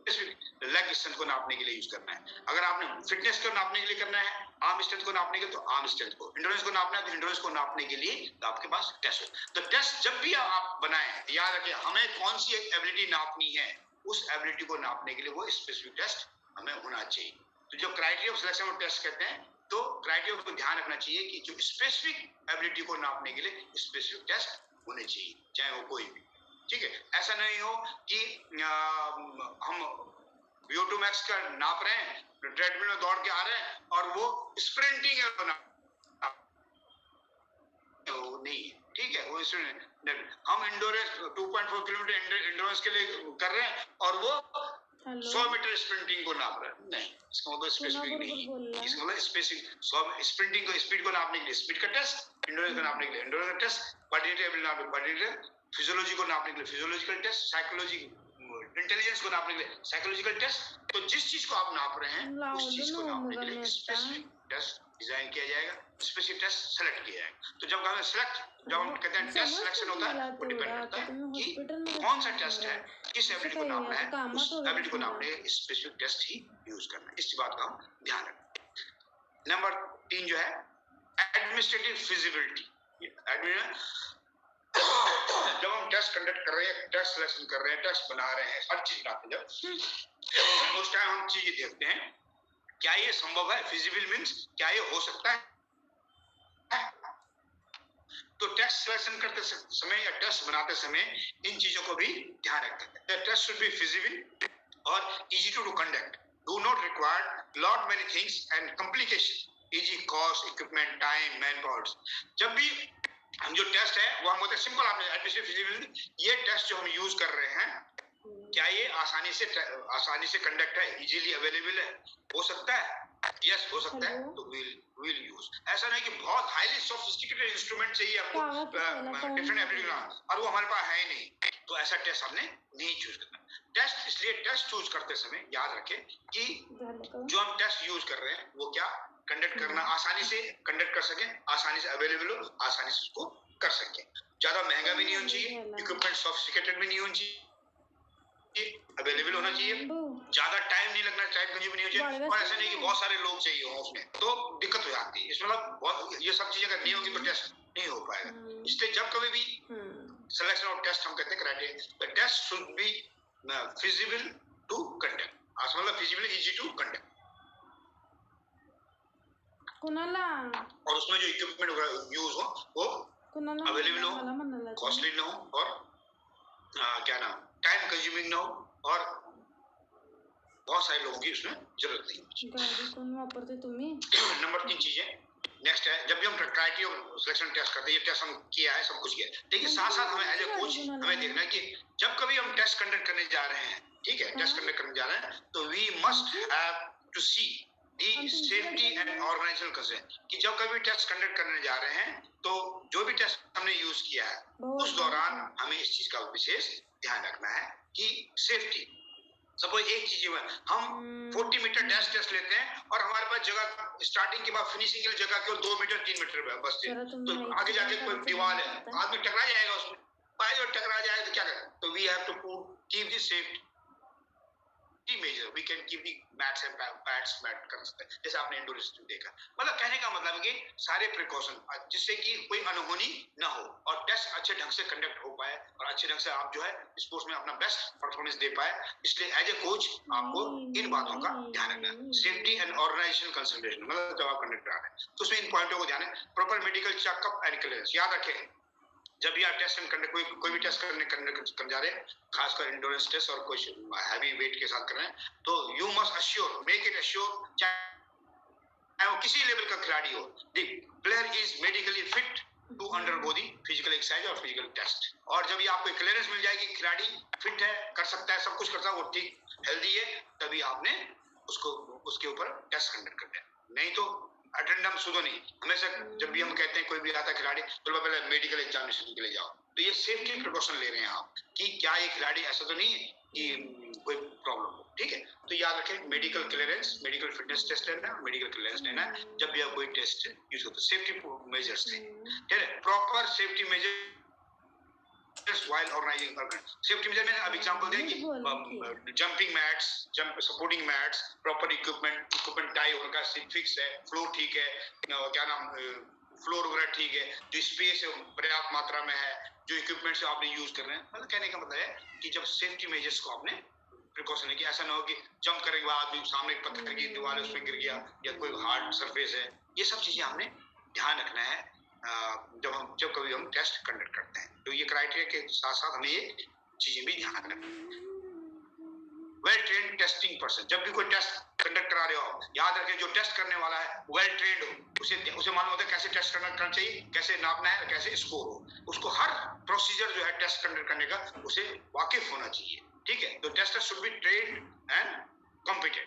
लेग स्ट्रेंथ को नापने के लिए यूज करना है। अगर आपने फिटनेस को नापने के लिए करना है, आर्म स्ट्रेंथ को नापने के लिए तो आर्म स्ट्रेंथ को, इंडोरेंस को नापना है तो इंडोरेंस को नापने के लिए तो आपके पास टेस्ट हो। तो टेस्ट जब भी आप बनाएं याद रखिए हमें कौन सी एक एबिलिटी नापनी है, उस एबिलिटी को नापने के लिए वो स्पेसिफिक टेस्ट हमें होना चाहिए। तो जो criteria of selection of test कहते हैं, तो क्राइटेरिया को ध्यान रखना चाहिए कि जो स्पेसिफिक एबिलिटी को नापने के लिए स्पेसिफिक टेस्ट होने चाहिए, चाहे वो कोई भी। ठीक है, ऐसा नहीं हो कि हम VO2 max का नाप रहे हैं, ट्रेडमिल में दौड़ के आ रहे हैं और वो स्प्रिंटिंग है, वो नहीं है। ठीक है, वो हम इंडोरेंस 2.4 किलोमीटर इंडोरेंस के लिए कर रहे हैं और वो 100 मीटर स्प्रिंटिंग को नाप रहा है, नहीं, इसका मतलब स्पेसिफिक नहीं है। इसका मतलब स्पेसिफिक 100 स्प्रिंटिंग को, स्पीड को नापने के लिए स्पीड का टेस्ट, एंड्योरेंस को नापने के लिए एंड्योरेंस का टेस्ट, बॉडी फिजियोलॉजी को नापने के लिए फिजियोलॉजिकल टेस्ट, साइकोलॉजी इंटेलिजेंस को नापने के लिए साइकोलॉजिकल टेस्ट। तो जिस चीज को आप नाप रहे हैं उस चीज को नापने के लिए स्पेसिफिक टेस्ट डिजाइन किया जाएगा, स्पेसिफिक टेस्ट सेलेक्ट किया जाएगा। तो जब हम कहते हैं टेस्ट सिलेक्शन होता है, वो डिपेंड करता है कि कौन सा टेस्ट है, किस एबिलिटी को नापना है, उस एबिलिटी को नापने के स्पेसिफिक टेस्ट ही यूज करना है। इस बात का हम ध्यान रखें। नंबर 3 जो है एडमिनिस्ट्रेटिव फिजिबिलिटी। जब हम टेस्ट कंडक्ट कर रहे हैं, टेस्ट सिलेक्शन कर रहे हैं, टेस्ट बना रहे हैं, हर चीज बनाते हैं, जब उस टाइम हम चीजें देखते हैं, क्या ये संभव है, फिजिबल मींस क्या ये हो सकता है। तो टेस्ट सिलेक्शन करते समय या टेस्ट बनाते समय इन चीजों को भी ध्यान रखते हैं। टेस्ट शुड बी फिजिबल और easy to conduct, do not require lot many things and complication, easy cost, equipment, time, man powers. जब भी हम जो टेस्ट है वो हम बोलते हैं सिंपल, आपने एडमिनिस्ट्रेटिव फिजिबिलिटी, ये टेस्ट जो हम यूज कर रहे हैं क्या ये आसानी से कंडक्ट है, इजीली अवेलेबल है, हो सकता है, यस हो सकता है, तो विल यूज। ऐसा नहीं कि बहुत हाईली सोफिस्टिकेटेड इंस्ट्रूमेंट चाहिए हमको डिफरेंट एप्लीकेशन और वो हमारे पास है ही नहीं, तो ऐसा टेस्ट हमने नहीं चूज करना। टेस्ट इसलिए टेस्ट चूज करते समय याद रखें कि जो हम टेस्ट यूज कर रहे हैं वो क्या कंडक्ट करना, आसानी से कंडक्ट कर सकें, आसानी से अवेलेबल हो, आसानी से उसको कर सकें। ज्यादा महंगा भी नहीं होना चाहिए, इक्विपमेंट सोफिस्टिकेटेड भी नहीं होना चाहिए, अवेलेबल होना चाहिए, ज्यादा टाइम नहीं लगना, टाइम कंज्यूम नहीं होना चाहिए, और ऐसा नहीं कि बहुत सारे लोग चाहिए हो उसमें, तो दिक्कत हो जाती है। इसमें मतलब ये सब चीजें अगर नहीं होगी तो टेस्ट नहीं हो पाएगा। इसलिए जब कभी भी सिलेक्शन ऑफ टेस्ट हम कहते हैं criteria, the test should be feasible to conduct, मतलब फिजिबल इजी टू कंडक्ट, और उसमें जो इक्विपमेंट यूज हो वो अवेलेबल हो, कॉस्टली ना हो, और क्या नाम टाइम कंज्यूमिंग ना हो, और बहुत सारे लोगों की उसमें जरूरत नहीं। नंबर 3 चीजें नेक्स्ट है, जब भी हम क्राइटेरिया सिलेक्शन टेस्ट करते हैं, ये टेस्ट हम किया है, सब कुछ किया है, लेकिन साथ साथ हमें एज ए कोच हमें देखना है कि जब कभी हम टेस्ट कंडक्ट करने जा रहे हैं, ठीक है, टेस्ट कंडक्ट करने जा रहे हैं, तो we must have to see the safety and organisational concern, कि जब कभी टेस्ट कंडक्ट करने जा रहे हैं तो जो भी टेस्ट हमने यूज किया है उस दौरान हमें इस चीज का विशेष ध्यान रखना है कि सेफ्टी। सपोज एक चीज में हम 40 मीटर डैश टेस्ट लेते हैं और हमारे पास जगह स्टार्टिंग के बाद फिनिशिंग के लिए जगह केवल 2 मीटर 3 मीटर बस है, तो आगे जाके कोई दीवार है, आदमी टकरा जाएगा उसमें, पाए और टकरा जाए तो क्या करें, तो we have to keep the safety measure, we can keep the mats and pads mat कर सकते हैं, जैसे आपने इंडोर में देखा। मतलब कहने का मतलब है कि सारे प्रिकॉशन जिससे कि कोई अनहोनी ना हो और टेस्ट अच्छे ढंग से कंडक्ट हो पाए और अच्छे ढंग से आप जो है स्पोर्ट्स में अपना बेस्ट परफॉर्मेंस दे पाए। इसलिए एज ए कोच आपको इन बातों का ध्यान रखना है। सेफ्टी एंड ऑर्गेनाइजेशन कंसल्टेशन, मतलब जब आप कंडक्ट करा रहे हैं तो उसमें इन पॉइंटों को ध्यान है। Proper medical checkup and clearance, याद रखें जब भी आप टेस्ट करने कोई भी टेस्ट करने जा रहे हैं, खासकर इंडोरेंस टेस्ट और कुछ हैवी वेट के साथ कर रहे हैं, तो you must assure, make it assure, चाहे वो किसी लेवल का खिलाड़ी हो, the player is medically fit to undergo the physical exercise और फिजिकल टेस्ट। और जब ये आपको क्लियरेंस मिल जाएगी खिलाड़ी फिट है, कर सकता है, सब कुछ करता है, वो ठीक हेल्दी है, तभी आपने उसको उसके ऊपर टेस्ट कंडक्ट करना है। नहीं तो अटेंडम सुधो नहीं। हमेशा जब भी हम कहते हैं कोई भी आता है खिलाड़ी, तो पहले मेडिकल एग्जामिनेशन के लिए जाओ, तो ये सेफ्टी प्रिकॉशन ले रहे हैं आप कि क्या ये खिलाड़ी ऐसा तो नहीं है कि कोई प्रॉब्लम हो, ठीक है। तो याद रखें medical clearance, medical fitness test लेना है, मेडिकल क्लियरेंस लेना है जब भी आप कोई टेस्ट यूज करते हैं। सेफ्टी मेजर्स थे, ठीक है, proper safety major while organizing organ safety measure में अब एग्जांपल दें कि jumping mats, jump supporting mats, proper equipment tie उनका फिक्स है, फ्लोर ठीक है, क्या नाम फ्लोर वगैरह ठीक है, जो स्पेस है पर्याप्त मात्रा में है, जो इक्विपमेंट्स आपने यूज कर रहे हैं। मतलब कहने का मतलब है कि जब सेफ्टी मेजर्स को आपने प्रिकॉशन है कि ऐसा ना हो कि जंप करने के बाद आदमी सामने पत्थर की दीवार उस पर गिर गया या कोई हार्ड सरफेस है, ये सब चीजें हमने ध्यान रखना है जब कभी हम टेस्ट कंडक्ट करते हैं। तो ये क्राइटेरिया के साथ साथ हमें ये चीजें भी ध्यान रखना है। वेल ट्रेन्ड टेस्टिंग पर्सन, जब भी कोई टेस्ट कंडक्ट करा रहे हो याद रखें जो टेस्ट करने वाला है वेल ट्रेन्ड हो, उसे मालूम होता है कैसे टेस्ट करना चाहिए, कैसे नापना है, कैसे स्कोर हो, उसको हर प्रोसीजर जो है टेस्ट कंडक्ट करने का उसे वाकिफ होना चाहिए, ठीक है, तो tester should be trained and competent.